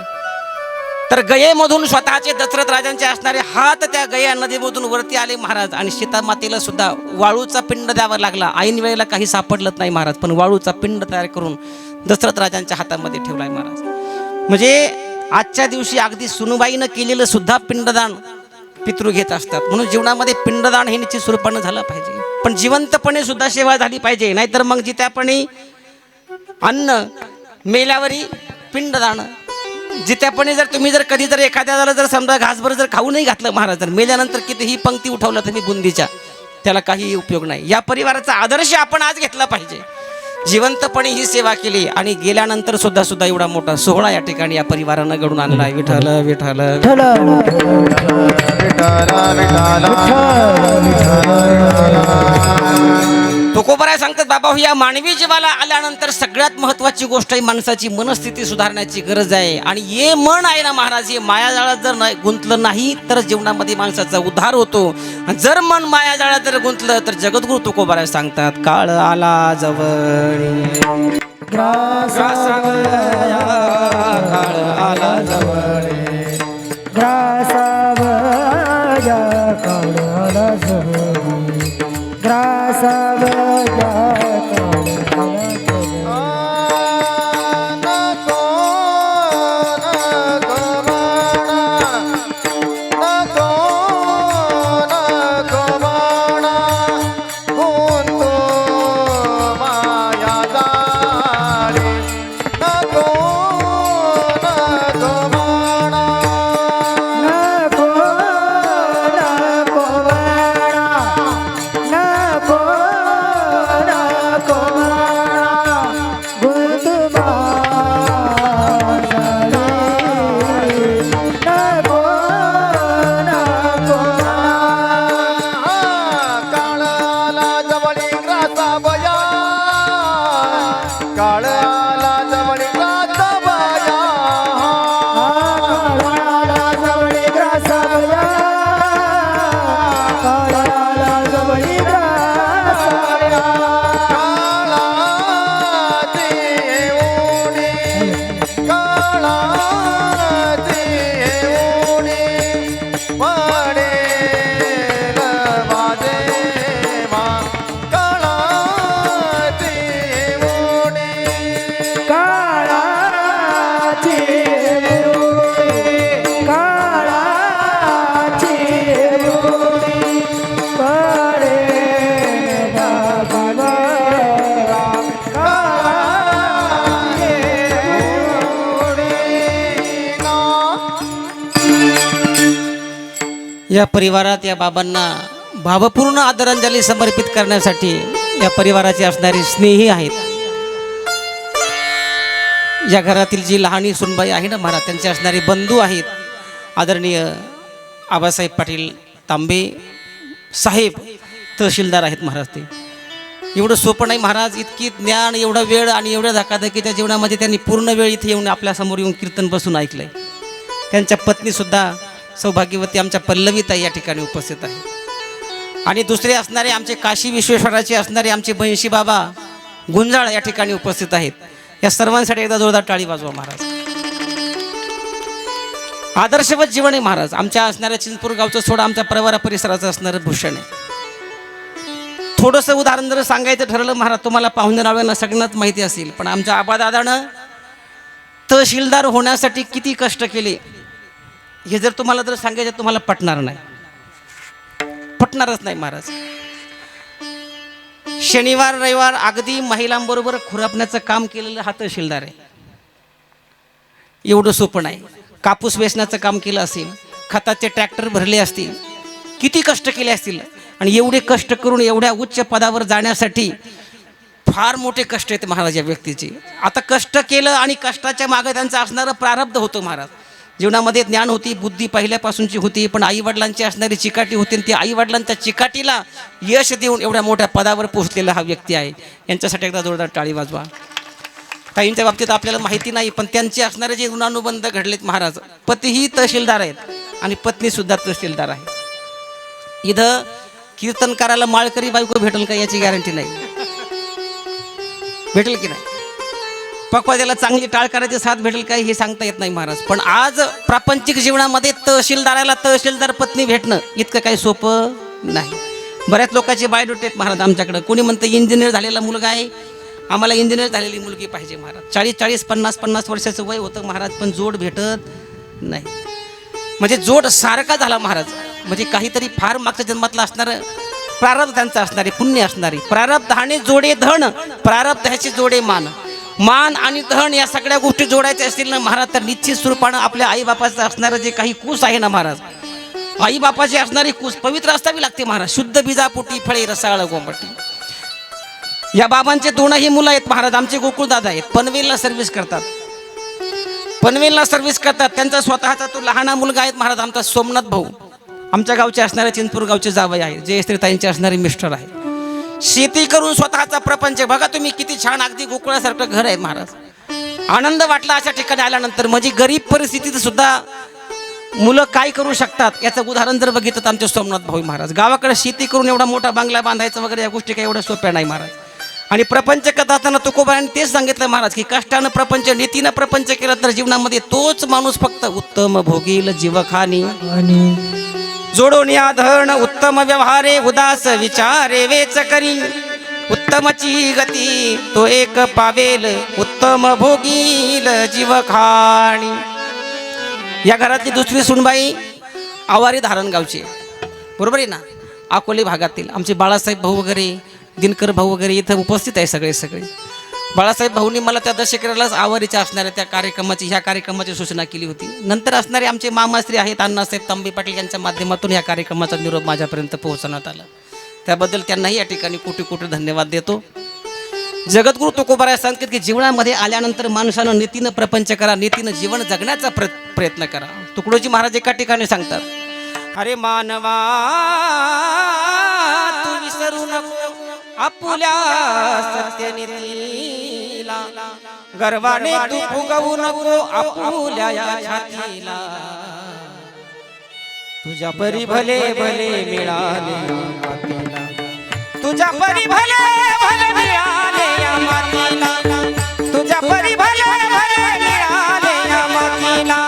तर गयेमधून स्वतःचे दशरथ राजांचे असणारे हात त्या गया नदीमधून वरती आले महाराज. आणि सीतामातेला सुद्धा वाळूचा पिंड द्यावा लागला. ऐन वेळेला काही सापडलंच नाही महाराज, पण वाळूचा पिंड तयार करून दशरथ राजांच्या हातामध्ये ठेवलाय महाराज. म्हणजे आजच्या दिवशी अगदी सुनुबाईनं केलेलं सुद्धा पिंडदान पितृ घेत असतात. म्हणून जीवनामध्ये पिंडदान हे निश्चित स्वरूपानं झालं पाहिजे, पण जिवंतपणे सुद्धा सेवा झाली पाहिजे. नाहीतर मग जित्यापणी अन्न, मेल्यावरी पिंडदान. जित्यापणे जर तुम्ही जर कधी जर एखाद्याला जर समजा घासभर जर खाऊ नाही घातलं महाराज, तर मेल्यानंतर कितीही पंक्ती उठवलं तुम्ही बुंदीच्या, त्याला काहीही उपयोग नाही. या परिवाराचा आदर्श आपण आज घेतला पाहिजे. जिवंतपणे ही सेवा केली आणि गेल्यानंतर सुद्धा एवढा मोठा सोहळा या ठिकाणी या परिवारानं घडून आणला. विठ्ठल विठ्ठल तुकोबराय सांगतात, बाबा हो, या मानवी जीवाला आल्यानंतर सगळ्यात महत्वाची गोष्ट ही माणसाची मनस्थिती सुधारण्याची गरज आहे. आणि हे मन आहे ना महाराज, हे मायाजाळात जर गुंतलं नाही तर जीवनामध्ये माणसाचा उद्धार होतो. आणि जर मन मायाजाळात जर गुंतलं तर जगद्गुरु तुकोबराय सांगतात, काळ आला जवळ काळ आला जवळ या परिवारात या बाबांना भावपूर्ण आदरांजली समर्पित करण्यासाठी या परिवाराचे असणारे स्नेही आहेत. या घरातील जी लहानी सुनबाई आहे ना महाराज, त्यांचे असणारे बंधू आहेत आदरणीय आबासाहेब पाटील तांबे साहेब, तहसीलदार आहेत महाराज. ते एवढं सोपं नाही महाराज, इतकी ज्ञान, एवढा वेळ आणि एवढ्या धकाधकीच्या जीवनामध्ये त्यांनी पूर्ण वेळ इथे येऊन आपल्यासमोर येऊन कीर्तन बसून ऐकलंय. त्यांच्या पत्नीसुद्धा सौभाग्यवती आमच्या पल्लवीताई या ठिकाणी उपस्थित आहे. आणि दुसरे असणारे आमचे काशी विश्वेश्वराचे असणारे आमचे बहिणशी बाबा गुंजाळ या ठिकाणी उपस्थित आहेत. या सर्वांसाठी एकदा जोरदार टाळी वाजवा महाराज. आदर्शवत जीवन आहे महाराज. आमच्या असणाऱ्या चिंचपूर गावचं सोडा आमच्या प्रवरा परिसराचं असणारं भूषण आहे. थोडंसं उदाहरण जर सांगायचं ठरलं महाराज, तुम्हाला पाहुणेरावळ्यांना सगळ्यांनाच माहिती असेल, पण आमच्या आबादादानं तहसीलदार होण्यासाठी किती कष्ट केले हे जर तुम्हाला जर सांगायचं तुम्हाला पटणार नाही, पटणारच नाही महाराज. शनिवार रविवार अगदी महिलांबरोबर खुरापण्याचं काम केलेलं हा तहसीलदार आहे. एवढं सोपं नाही. कापूस वेचण्याचं काम केलं असेल, खताचे ट्रॅक्टर भरले असतील, किती कष्ट केले असतील. आणि एवढे कष्ट करून एवढ्या उच्च पदावर जाण्यासाठी फार मोठे कष्ट आहेत महाराज या व्यक्तीचे. आता कष्ट केलं आणि कष्टाच्या मागे त्यांचं असणारं प्रारब्ध होतं महाराज. जीवनामध्ये ज्ञान होती, बुद्धी पहिल्यापासूनची होती, पण आईवडिलांची असणारी चिकाटी होती आणि ती आईवडिलांच्या चिकाटीला यश देऊन एवढ्या मोठ्या पदावर पोहोचलेला हा व्यक्ती आहे. यांच्यासाठी एकदा जोरदार टाळी वाजवा. ताईंच्या बाबतीत आपल्याला माहिती नाही, पण त्यांचे असणारे जे ऋणानुबंध घडलेत महाराज. पतीही तहसीलदार आहेत आणि पत्नीसुद्धा तहसीलदार आहे. इथं कीर्तनकाराला माळकरी बायको भेटेल का याची गॅरंटी नाही. भेटेल की नाही? पक्वाद्याला चांगली टाळकराची साथ भेटेल काय हे सांगता येत नाही महाराज. पण आज प्रापंचिक जीवनामध्ये तहसीलदाराला तहसीलदार पत्नी भेटणं इतकं काही सोपं नाही. बऱ्याच लोकांचे बायोडेटे आहेत महाराज आमच्याकडं. कोणी म्हणतं इंजिनियर झालेला मुलगा आहे, आम्हाला इंजिनियर झालेली मुलगी पाहिजे महाराज. 40-40, 50-50 वर्षाचं वय होतं महाराज, पण जोड भेटत नाही. म्हणजे जोड सारखा झाला महाराज. म्हणजे काहीतरी फार मागच्या जन्मातलं असणारं प्रारब्ध त्यांचं असणारे, पुण्य असणारी. प्रारब्धाने जोडे धन, प्रारब्ध ह्याचे जोडे मान. मान आणि धन या सगळ्या गोष्टी जोडायच्या असतील ना महाराज, तर निश्चित स्वरूपानं आपल्या आईबापाचं असणारं जे काही कूस आहे ना महाराज, आईबापाची असणारी कूस पवित्र असावी लागते महाराज. शुद्ध बीजापोटी फळे रसाळ गोंबटी. या बाबांचे दोनही मुलं आहेत महाराज. आमचे गोकुळदादा आहेत, पनवेलला सर्व्हिस करतात. पनवेलला सर्व्हिस करतात. त्यांचा स्वतःचा तो लहाना मुलगा आहे महाराज, आमचा सोमनाथ भाऊ. आमच्या गावचे असणारे चिंचपूर गावचे जावई आहे, जयश्रीताईंचे असणारे मिस्टर आहे. शेती करून स्वतःचा प्रपंच. बघा तुम्ही किती छान, अगदी गोकुळासारखं घर आहे महाराज. आनंद वाटला अशा ठिकाणी आल्यानंतर. म्हणजे गरीब परिस्थितीत सुद्धा मुलं काय करू शकतात याचं उदाहरण जर बघितलं तर आमचे सोमनाथ भाऊ महाराज. गावाकडे शेती करून एवढा मोठा बांगला बांधायचं वगैरे या गोष्टी काही एवढ्या सोप्या नाही महाराज. आणि प्रपंच करत असताना तुकोबांनी तेच सांगितलं महाराज की कष्टानं प्रपंच, नीतीनं प्रपंच केलं तर जीवनामध्ये तोच माणूस फक्त उत्तम भोगील जीवखानी. जोडून या धन उत्तम व्यवहारे, उदास विचारे वेच करी. उत्तमची गती तो एक पावेल, उत्तम भोगील जीवखाणी. या घरातली दुसरी सुनबाई आवारी धारणगावची, बरोबर आहे ना, अकोले भागातील. आमचे बाळासाहेब भाऊ वगैरे, दिनकर भाऊ वगैरे इथं उपस्थित आहे सगळे. बाळासाहेब भाऊंनी मला त्या दशेकऱ्यालाच आवारीच्या असणाऱ्या त्या कार्यक्रमाची, ह्या कार्यक्रमाची सूचना केली होती. नंतर असणारे आमचे मामाश्री आहेत अण्णासाहेब तांबे पाटील यांच्या माध्यमातून ह्या कार्यक्रमाचा निरोप माझ्यापर्यंत पोहोचवण्यात आला. त्याबद्दल त्यांनाही या ठिकाणी कोटी कोटी धन्यवाद देतो. जगद्गुरु तुकोबाराय सांगतात की जीवनामध्ये आल्यानंतर माणसानं नीतीनं प्रपंच करा, नीतीनं जीवन जगण्याचा प्रयत्न करा. तुकडोजी महाराज एका ठिकाणी सांगतात, अरे मानवा तू विसरू नको आपुल्या सत्यनीतीला, गर्वाने तू फुगवू नको आपुल्या या छातीला. तुझ्या परी भले भले मिळाले मातीला, तुझ्या परी भले भले मिळाले या मातीला, तुझ्या परी भले भले मिळाले या मातीला,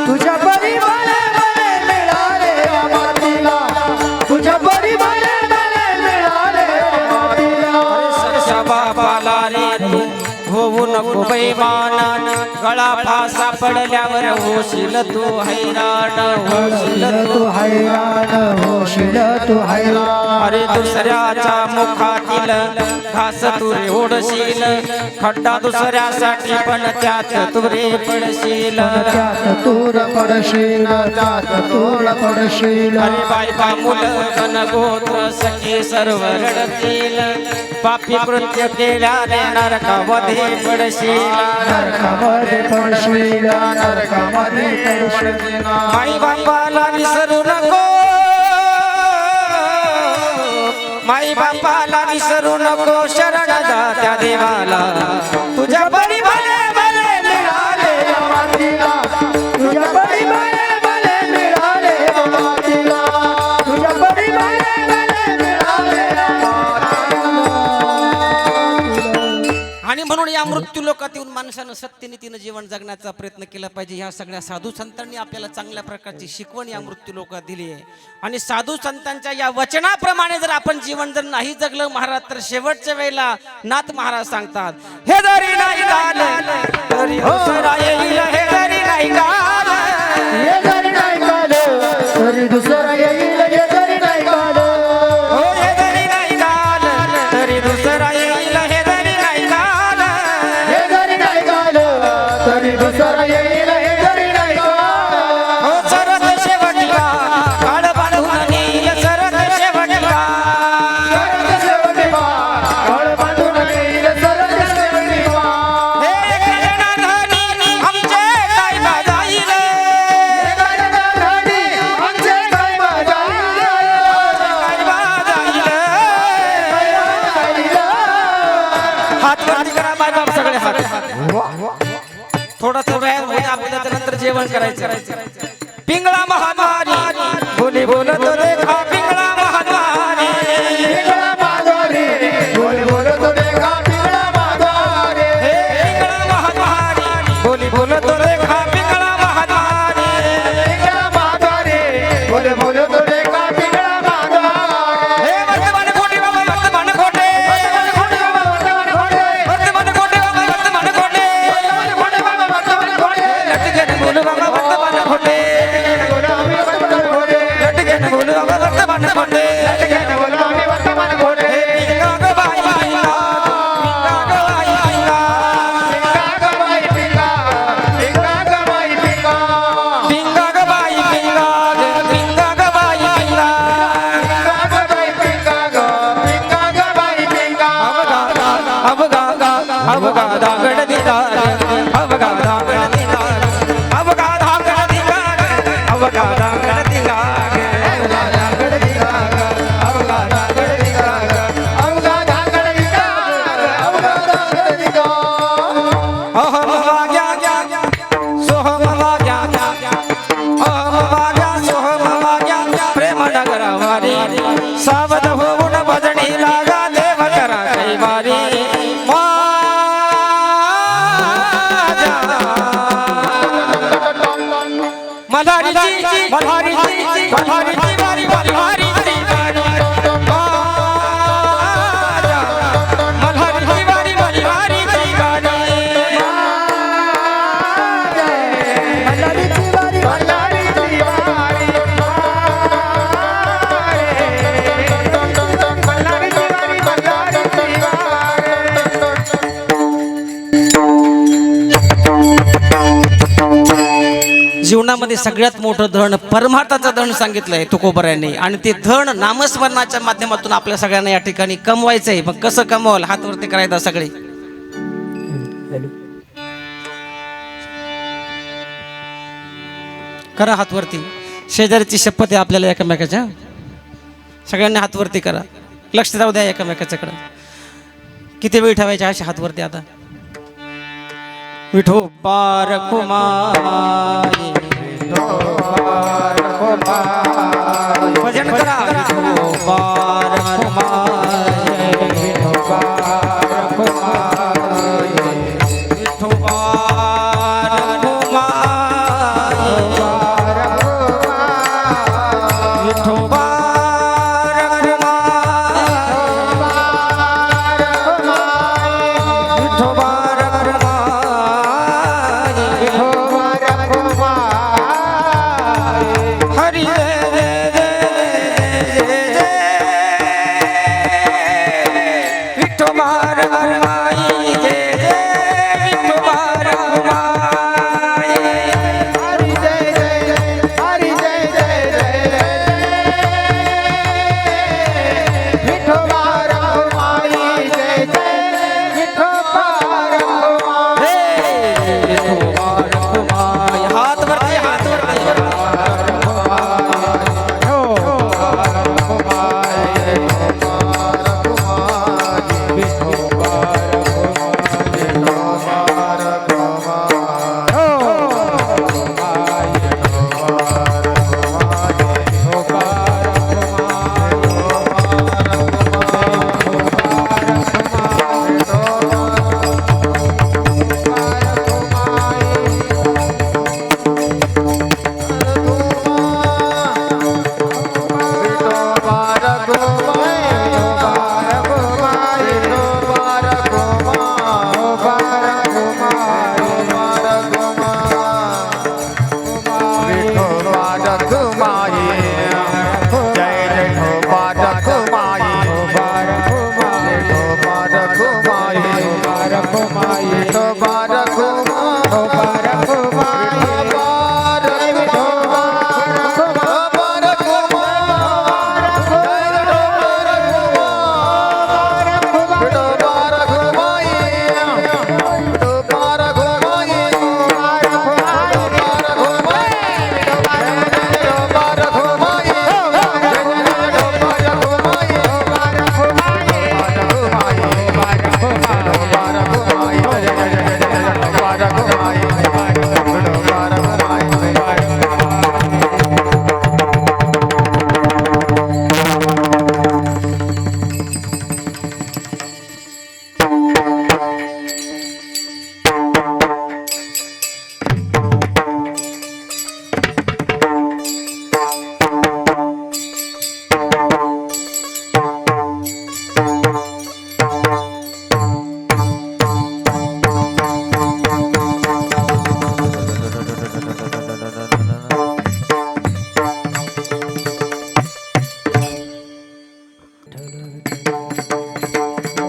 तुझ्या परी भले भले मिळाले या मातीला, तुझ्या परी भले भले मिळाले या मातीला. सरशा बाबाला रे होऊ नको बैमान, गळा फासा पडल्यावर होशील तू हैराण, होशील तू हैराण, होशील तू हैराण. अरे दुसऱ्याच्या मुखातील घास तू रे ओढशील, खड्डा दुसऱ्यासाठी पण त्यात तू रे पडशील, त्यात तूर पडशील, त्यात तूर पडशील. अरे बायका मुलं गण गोत्र सखे सर्व रडतील, पापी कृत्य केल्याने नरकामध्ये पडशील, नरकामध्ये पडशील, नरकामध्ये पडशील. आई बापाला विसरू नको, माई बापाला विसरू नको, शरण जा त्या देवाला. तुझ्या परी भले भले मिळाले या मातीला, तुझ्या परी भले भले मिळाले या मातीला, तुझ्या परी भले भले मिळाले या मातीला. आणि म्हणून या मृत्यू लोकात येऊन माणसानं सत्यनीतीनं जीवन जगण्याचा प्रयत्न केला पाहिजे. ह्या सगळ्या साधू संतांनी आपल्याला चांगल्या प्रकारची शिकवण या मृत्यू लोकात दिली आहे. आणि साधू संतांच्या या वचनाप्रमाणे जर आपण जीवन जर नाही जगलं महाराज, तर शेवटच्या वेळेला नाथ महाराज सांगतात, हे जरी नाही झालं तरी दुसरा येईल, हे जरी नाही झालं, हे जरी नाही झालं तरी दुसरं येईल, हे जरी नाही झालं, हो हे जरी नाही झालं तरी दुसरा येईल, हे जरी नाही झालं, हे जरी नाही झालं तरी दुसरं येईल, हे जरी नाही झालं. हो सरत शेवटला काळ बांधून नेईल, सरत शेवटला, सरत शेवटी बा, काळ बांधून नेईल, सरत शेवटी बा. हे गणनाथानी आमचे काय बाजाईल, जेवण करायचं पिंगळा महाद्वारी बोली बोलत देखा पिंगळा महाद्वारी पिंगळा माधवारी बोले बोले तो देखा पिंगळा माधवारी पिंगळा महाद्वारी बोली बोलत देखा पिंगळा महाद्वारी पिंगळा माधवारी बोले बोले तो देखा पिंगळा माधवारी हे वर्तमान कोटे बाबा वर्तमान कोटे वर्तमान कोटे बाबा वर्तमान कोटे लटकन बोल बाबा वर्तमान कोटे लटकन बोल बाबा वर्तमान कोटे पिंगा ग बाई पिंगा ग बाई पिंगा पिंगा ग बाई पिंगा पिंगा ग बाई पिंगा अवगा दागड दिदार अवगा दागड दिदार अवगा दागड दिदार अवगा दागड दिदार अहम वाग्या सोहम वाग्या अहम वाग्या सोहम वाग्या प्रेम नगरवारी सावध होऊन भजनी लागा देव करा कैवारी मल्हारीची मल्हारीची मल्हारीची वारी मल्हारीची मल्हारीची वारी मल्हारीची गाणी जीवनामध्ये सगळ्यात मोठं धन परमार्थाचं धन सांगितलं आहे तुकोबऱ्यांनी आणि ते धन नामस्मरणाच्या माध्यमातून आपल्या सगळ्यांना या ठिकाणी कमवायचं आहे. मग कसं कमवाल हात वरती करायचा सगळे करा हात वरती. शेजारीची शपथ आहे आपल्याला एकमेकाच्या. सगळ्यांनी हात वरती करा. लक्ष जाऊ द्या एकमेकाच्याकडे. किती वेळ ठेवायचे असे हात वरती आता. विठोबा रखुमाई भजन करा. विठोबा रखुमाई विठोबा रखुमाई विठोबा रखुमाई विठोबा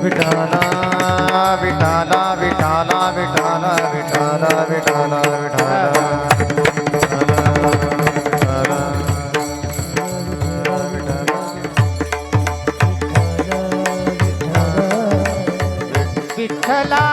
विठाला विठाला विठाला विठाला विठाला विठाला विठाला विठ्ठला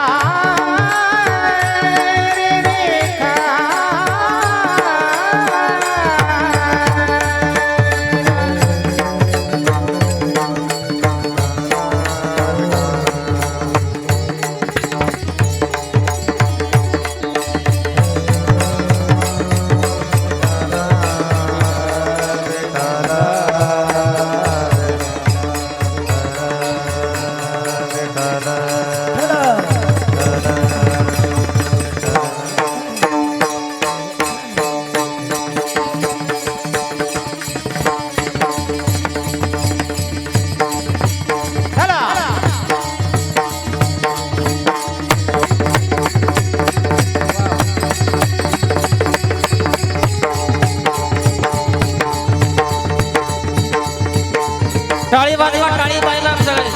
टाळी वाजवा, टाळी पाहिला सगळे.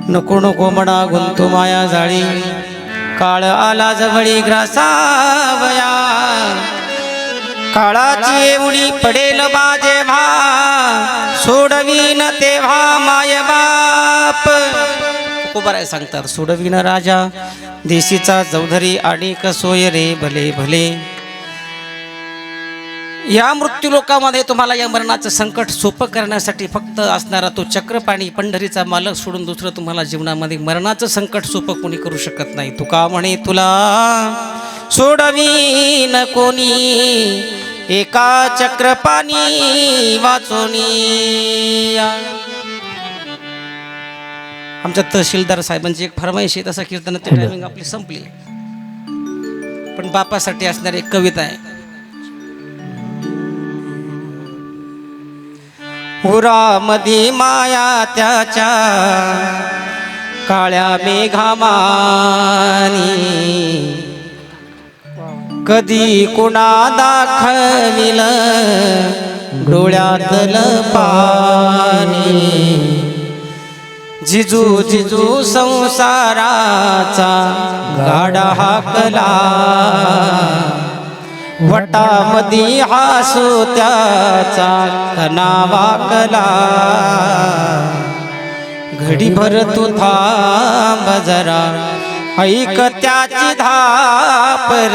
नको नको म्हणा गुंतू माया जाळी, काळ आला जवळी ग्रासावया. काळाची एवढी पडेल बाजे भा, सोडवीन तेव्हा माय बाप. तुकोबाराय सांगतात, सोडवीन राजा देशीचा चौधरी आणि कसोय रे भले भले. या मृत्यूलोकामध्ये तुम्हाला या मरणाचं संकट सोपं करण्यासाठी फक्त असणारा तो चक्रपाणी पंढरीचा मालक सोडून दुसरं तुम्हाला जीवनामध्ये मरणाचं संकट सोपं कोणी करू शकत नाही. तुका म्हणे तुला सोडवीन कोणी, एका चक्रपाणी वाचोनी. आमच्या तहसीलदार साहेबांची एक फरमाईश आहे, तसा कीर्तनाची टायमिंग आपली संपली, पण बापासाठी असणारी एक कविता आहे. उरामधी माया त्याच्या काळ्या मेघामानी, कधी कुणा दाखविल डोळ्यातल पाणी. जिजू जिजू संसाराचा गाडा हाकला, वटामधी हासू त्याचा कणा वाकला. घडीभर तू थांब जरा, ऐक त्याची धापर.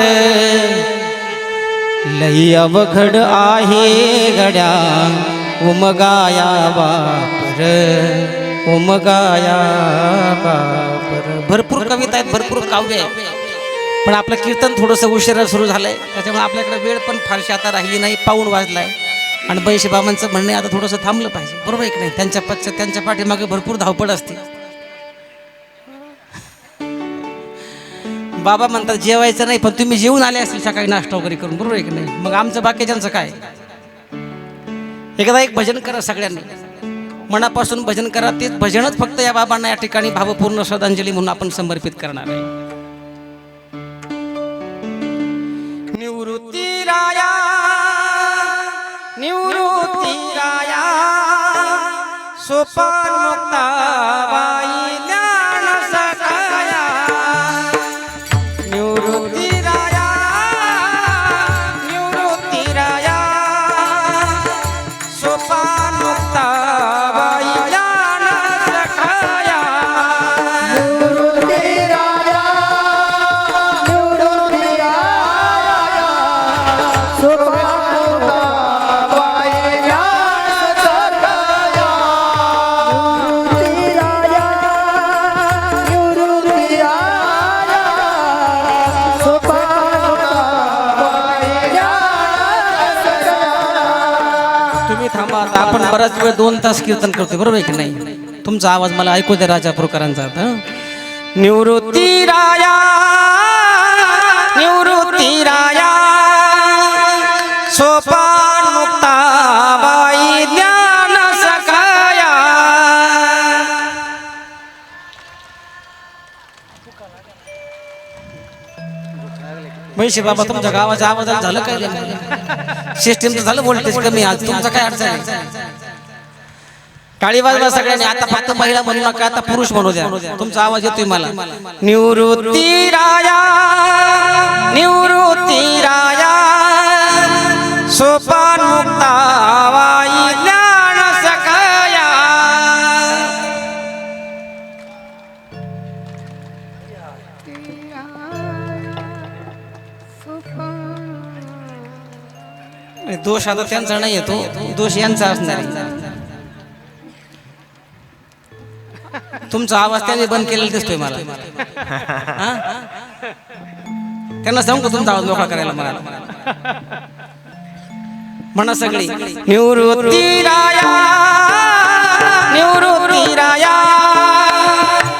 लई अवघड आहे गड्या उमगाया बापर, उमगाया बापर. भरपूर कविता आहेत, भरपूर काव्य आहे, पण आपलं कीर्तन थोडंसं उशिरा सुरू झालंय, त्याच्यामुळे आपल्याकडे वेळ पण फारशी आता राहिली नाही. पाऊण वाजलाय आणि बैशी बाबांचं म्हणणं आता थोडंसं थांबलं पाहिजे, बरोबर आहे की नाही. त्यांच्या पाठीमागे भरपूर धावपळ असते. बाबा म्हणतात जेवायचं नाही, पण तुम्ही जेवून आले असतील सकाळी नाश्ता वगैरे करून, बरोबर आहे की नाही. मग आमचं बाकीच्यांचं काय. एकदा एक भजन करा सगळ्यांनी, मनापासून भजन करा. तेच भजनच फक्त या बाबांना या ठिकाणी भावपूर्ण श्रद्धांजली म्हणून आपण समर्पित करणार आहे. निवृत्ती राया, निवृत्ती राया, सोपान मुक्ताबाई ज्ञान सखाया. निवृत्ती राया, निवृत्ती राया, सोपान मुक्ताबाई ज्ञान सखाया. निवृत्ती राया, निवृत्ती राया, सोपान मुक्ताबाई ज्ञान आता आपण बराच वेळ 2 तास कीर्तन करतोय, बरोबर आहे की नाही? तुमचा आवाज मला ऐकू दे राजापूरकरांचा. निवृत्ती राया, निवृत्ती राया, सोपान मुक्ताबाई ज्ञान सखाया. म्हैशी बाबा तुमच्या गावाच्या आवाजात झालं काय? सिस्टीमचं झालं व्होल्टेज कमी, आज तुमचा काय अडचण आहे? टाळी वाजवा सगळ्यांनी. आता फक्त महिला म्हणू नका, आता पुरुष म्हणू द्या. तुमचा आवाज येतोय मला. निवृत्ती राया, निवृत्ती राया, सोपान मुक्ताबाई ज्ञान सखाया. दोष आता त्यांचा नाही येतो, दोष यांचा असणार आहे. तुमचा आवाज त्यांनी बंद केलेला दिसतोय मला. त्यांना सांगू तुमचा आवाज मोकळा करायला मला. म्हणा सगळी. निवृत्ती राया, निवृत्ती राया,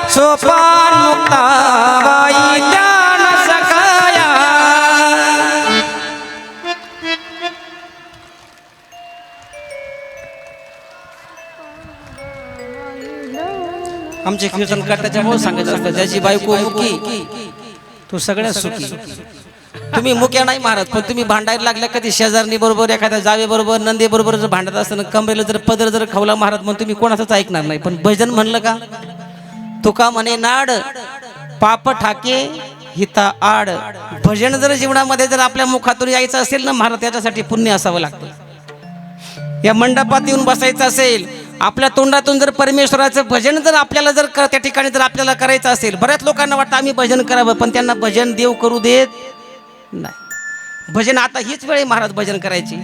सोपान मुक्ताबाई ज्ञान सखाया. आमचे कीर्तन करण्याच्या मुळे सांगायचं असतं, ज्याची बायको मुकी तो सगळ्यात सुखी. तुम्ही मुक्या नाही महाराज, पण तुम्ही भांडायला लागल्या कधी शेजारणी बरोबर, एखाद्या जावे बरोबर, नंदी बरोबर जर भांडत असताना कमरेला जर पदर जर खवला महाराज, मग तुम्ही कोणाचंच ऐकणार नाही. पण भजन म्हणलं का, तुका म्हणे नाड पाप ठाके हिता आड. भजन जर जीवनामध्ये जर आपल्या मुखातून यायचं असेल ना महाराज, त्याच्यासाठी पुण्य असावं लागतं. या मंडपात येऊन बसायचं असेल, आपल्या तोंडातून जर परमेश्वराचं भजन जर आपल्याला जर त्या ठिकाणी जर आपल्याला करायचं असेल. बऱ्याच लोकांना वाटतं आम्ही भजन करावं, पण त्यांना भजन देव करू देत नाही. भजन आता हीच वेळ आहे महाराज भजन करायची.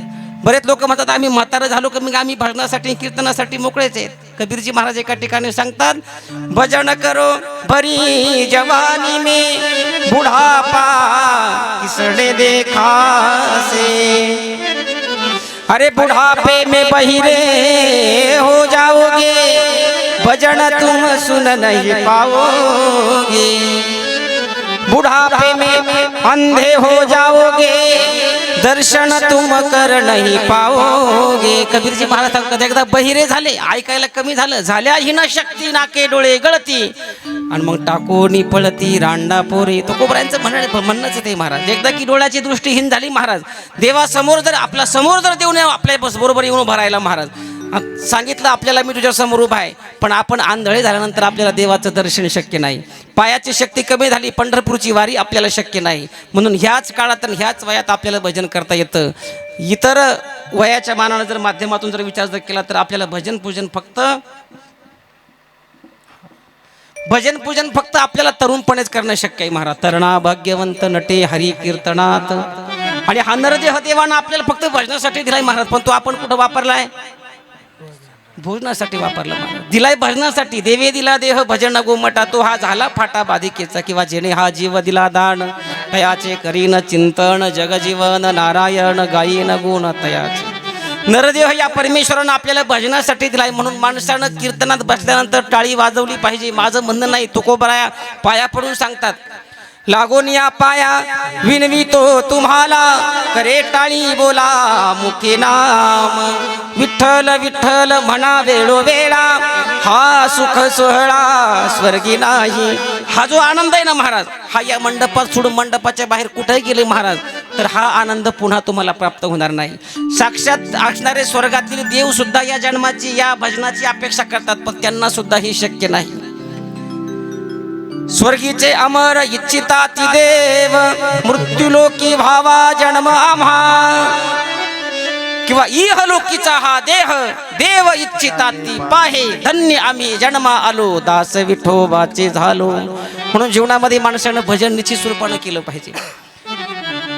बरेच लोक म्हणतात आम्ही म्हातारं झालो की मग आम्ही भजनासाठी कीर्तनासाठी मोकळेच आहेत. कबीरजी महाराज एका ठिकाणी सांगतात, भजन करो भरी जवानी में बुढ़ापा किसने देखा से. अरे बुढ़ापे में बहिरे हो जाओगे, भजन तुम सुन नहीं पाओगे. बुढ़ापे में अंधे हो जाओगे, दर्शन तुम कर नहीं पाओगे. कबीरजी महाराज सांगतात, एकदा बहिरे झाले, ऐकायला कमी झालं, झाल्या हिन शक्ती नाके डोळे गळती, आणि मग टाकोनी पळती रांडा पोरी. तो कोबऱ्यांचं म्हणणंच ते महाराज. एकदा की डोळ्याची दृष्टीहीन झाली महाराज, देवासमोर जर आपला समोर जर देऊन आपल्या बरोबर येऊन उभा राहिला महाराज, सांगितलं आपल्याला मी तुझ्या समोर उभा आहे, पण आपण आंधळे झाल्यानंतर आपल्याला देवाचं दर्शन शक्य नाही. पायाची शक्ती कमी झाली, पंढरपूरची वारी आपल्याला शक्य नाही. म्हणून ह्याच काळात आणि ह्याच वयात आपल्याला भजन करता येतं. इतर वयाच्या मानानं जर माध्यमातून जर विचार जर केला तर आपल्याला भजन पूजन फक्त आपल्याला तरुणपणेच करणं शक्य आहे महाराज. तरणा भाग्यवंत नटे हरी कीर्तनात. आणि हा नरदेह देवानं आपल्याला फक्त भजनासाठी दिलाय महाराज, पण तो आपण कुठं वापरलाय? भोजनासाठी वापरला महाराज. दिलाय भजनासाठी. देवे दिला देह भजन गोमटा, तो हा झाला फाटा बाधिकेचा. किंवा जेणे हा जीव दिला दान, तयाचे करीन चिंतन जगजीवन नारायण गायीन गुण तयाचे. नरदेह या परमेश्वरानं आपल्याला भजनासाठी दिलाय. म्हणून माणसानं कीर्तनात बसल्यानंतर टाळी वाजवली पाहिजे. माझं म्हणणं नाही, तुकोबराया पाया पडून सांगतात, लागून या पाया विनवितो तुम्हाला, करे टाळी बोला मुखे नाम. विठ्ठल विठ्ठल म्हणा वेळोवेळा, हा सुख सोहळा स्वर्गी नाही. हा जो आनंद आहे ना महाराज, हा या मंडपात सोडून मंडपाच्या बाहेर कुठेही गेले महाराज तर हा आनंद पुन्हा तुम्हाला प्राप्त होणार नाही. साक्षात असणारे स्वर्गातील देव सुद्धा या जन्माची या भजनाची अपेक्षा करतात, पण त्यांना सुद्धा हे शक्य नाही. स्वर्गीचे अमर इच्छिता ती देव, मृत्यूलोकी भावा जन्म आम्हा. किंवा इहलोकीचा हा देह देव इच्छिता ती पाहे, धन्य आम्ही जन्मा आलो दास विठोबाचे झालो. म्हणून जीवनामध्ये माणसानं भजन निश्चित स्वरूपानं केलं पाहिजे.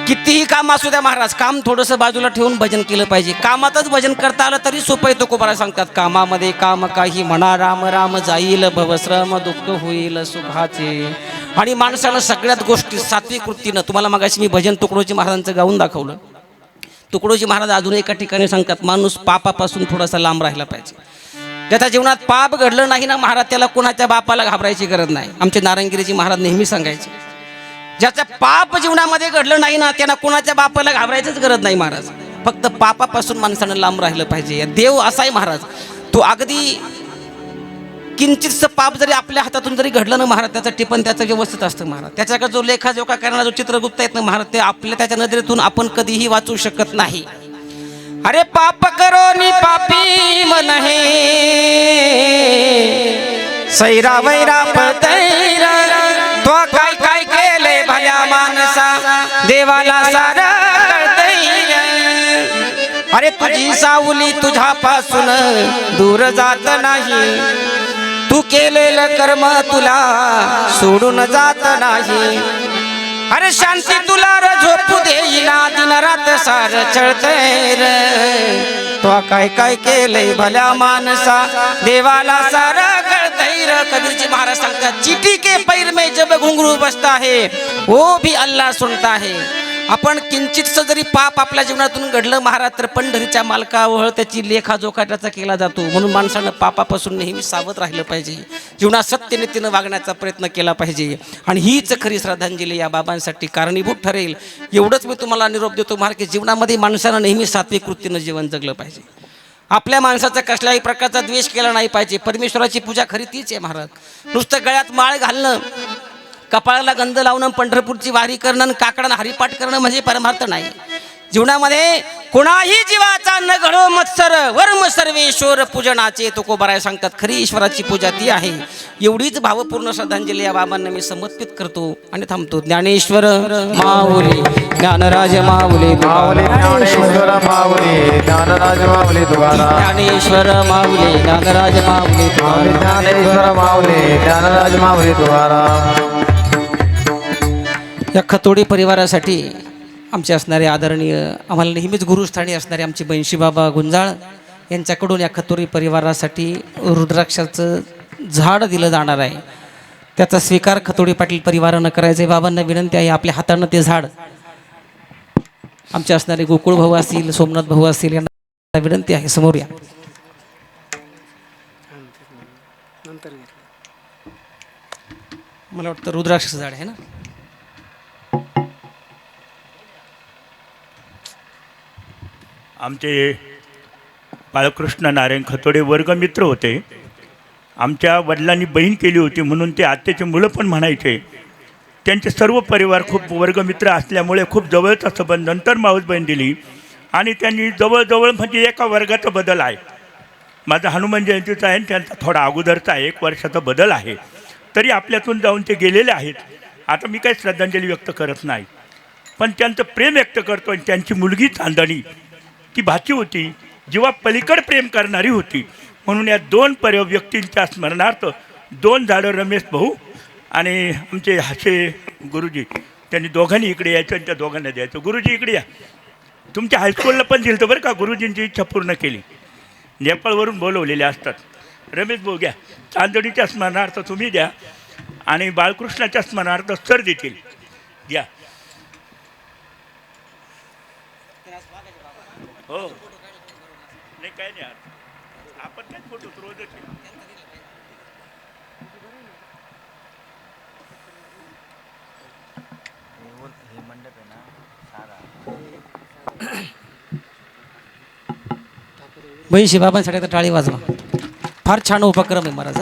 कितीही काम असू द्या महाराज, काम थोडंसं बाजूला ठेवून भजन केलं पाहिजे. कामातच भजन करता आलं तरी सोपं आहे. तुकोबारा सांगतात, कामामध्ये काम काही म्हणा राम राम, जाईल भवश्रम दुःख होईल सुखाचे. आणि माणसानं सगळ्यात गोष्टी सात्विक वृत्तीनं, तुम्हाला मगाशी मी भजन तुकडोजी महाराजांचं गाऊन दाखवलं, तुकडोजी महाराज अजून एका ठिकाणी सांगतात, माणूस पापापासून थोडासा लांब राहिला पाहिजे. ज्याच्या जीवनात पाप घडलं नाही ना महाराज, त्याला कोणाच्या बापाला घाबरायची गरज नाही. आमचे नारायणगिरीजी महाराज नेहमी सांगायचे, ज्याचं पाप जीवनामध्ये घडलं नाही ना, त्यांना कोणाच्या बापाला घाबरायचीच गरज नाही महाराज. फक्त पापापासून माणसानं लांब राहिलं पाहिजे. देव असा आहे महाराज, तो अगदी किंचितचं पाप जरी आपल्या हातातून जरी घडलं ना महाराज, त्याचं टिपण त्याचं व्यवस्थित असतं महाराज. त्याच्याकडे जो लेखाजोखा करणारा जो चित्रगुप्त आहेत ना महाराज, ते आपल्या त्याच्या नजरेतून आपण कधीही वाचू शकत नाही. अरे पाप करो नि पापी मन हे सैरा वैरा पतैरा, तो काय काय केले भल्या माणसा देवाला सारा कळतैरा. अरे तुझी सावली तुझ्यापासून दूर जात नाही, तू केलेलं कर्म तुला सोडून जात नाही. अरे शांती तुला र झोपू देईना, दिन रात सार चळतय रे, तो काय काय केलंय भल्या माणसा देवाला सारा कळतय रे. कबीरजी महाराज सांगतात, चिटी के पैर में जब घुंगरू बसता है वो भी अल्लाह सुनता है. आपण किंचितचं जरी पाप आपल्या जीवनातून घडलं महाराज, तर पंढरीच्या मालकावर त्याची लेखाजोखा त्याचा केला जातो. म्हणून माणसानं पापापासून नेहमी सावध राहिलं पाहिजे, जीवनात सत्यनीतीनं वागण्याचा प्रयत्न केला पाहिजे. आणि हीच खरी श्रद्धांजली या बाबांसाठी कारणीभूत ठरेल. एवढंच मी तुम्हाला निरोप देतो महाराज, की जीवनामध्ये माणसानं नेहमी सात्विक वृत्तीनं जीवन जगलं पाहिजे. आपल्या माणसाचा कसल्याही प्रकारचा द्वेष केला नाही पाहिजे. परमेश्वराची पूजा खरी तीच आहे महाराज. नुसतं गळ्यात माळ घालणं, कपाळाला गंध लावणं, पंढरपूरची वारी करणं आणि काकडानं हरिपाठ करणं म्हणजे परमार्थ नाही. जीवनामध्ये कोणाही जीवाचा न घडो मत्सर, वर्म सर्वेश्वर पूजनाचे तुकोबाराय सांगतात. खरी ईश्वराची पूजा ती आहे. एवढीच भावपूर्ण श्रद्धांजली या बाबांना मी समर्पित करतो आणि थांबतो. ज्ञानेश्वर माऊली ज्ञानराज माऊली माऊली ज्ञानेश्वर माऊली ज्ञानराज माऊली तुकाराम. ज्ञानेश्वर माऊली ज्ञानराज माऊली माऊली ज्ञानेश्वर माऊली ज्ञानराज माऊली तुकाराम. या खतोडी परिवारासाठी आमचे असणारे आदरणीय, आम्हाला नेहमीच गुरुस्थानी असणारे आमचे बनशी बाबा गुंजाळ यांच्याकडून या खतोडी परिवारासाठी रुद्राक्षाचं झाड दिलं जाणार आहे. त्याचा स्वीकार खतोडी पाटील परिवारानं करायचं आहे. बाबांना विनंती आहे, आपल्या हातानं ते झाड आमचे असणारे गोकुळ भाऊ असतील, सोमनाथ भाऊ असतील, यांना विनंती आहे, समोर या. मला वाटतं रुद्राक्षाचं झाड आहे ना. आमचे बाळकृष्ण नारायण खतोडे वर्गमित्र होते. आमच्या वडिलांनी बहीण केली होती म्हणून ते आत्याचे मुलं पण म्हणायचे. त्यांचे सर्व परिवार खूप वर्गमित्र असल्यामुळे खूप जवळचा संबंध. नंतर मावस बहीण दिली आणि त्यांनी जवळजवळ म्हणजे एका वर्गाचा बदल आहे. माझा हनुमान जयंतीचा आहे, त्यांचा थोडा अगोदरचा 1 वर्षाचा बदल आहे. तरी आपल्यातून जाऊन ते गेलेले आहेत. आता मी काही श्रद्धांजली व्यक्त करत नाही, पण त्यांचं प्रेम व्यक्त करतो. आणि त्यांची मुलगी चांदणी ती भाची होती, जीवा पलीकड प्रेम करणारी होती. म्हणून या 2 व्यक्तींच्या स्मरणार्थ 2 झाडं रमेश भाऊ आणि आमचे हासे गुरुजी, त्यांनी दोघांनी इकडे यायचं आणि त्या दोघांना द्यायचं. गुरुजी इकडे या. तुमच्या हायस्कूलला पण दिलं बरं का, गुरुजींची इच्छा पूर्ण केली. नेपाळवरून बोलवलेले असतात. रमेश भाऊ घ्या, चांदणीच्या स्मरणार्थ तुम्ही द्या आणि बाळकृष्णाच्या स्मरणार्थ सर देतील. घ्या. हो नाही काय नाही, आपण काय फोटो रोजच बहिशी बाबांसाठी आता टाळी वाजवा. फार छान उपक्रम आहे महाराज.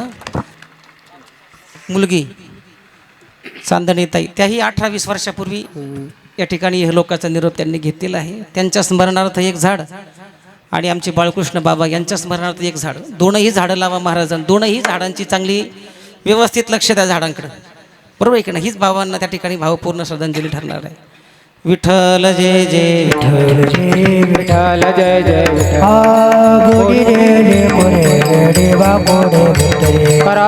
मुलगी चांदणी ताई, त्याही 18-20 वर्षापूर्वी या ठिकाणी हे लोकांचा निरोप त्यांनी घेतलेला आहे. त्यांच्या स्मरणार्थ 1 झाड आणि आमचे बाळकृष्ण बाबा यांच्या स्मरणार्थ 1 झाड. 2ही झाडं लावा महाराजांनी. 2ही झाडांची चांगली व्यवस्थित लक्ष द्या झाडांकडे, बरोबर आहे की नाही. हीच बाबांना त्या ठिकाणी भावपूर्ण श्रद्धांजली ठरणार आहे. विठ्ठल जय जय विठ्ठल जय विठ्ठल जय जय विठ्ठल. आ बोली रे रे मोरे रे वा मोरे रे करा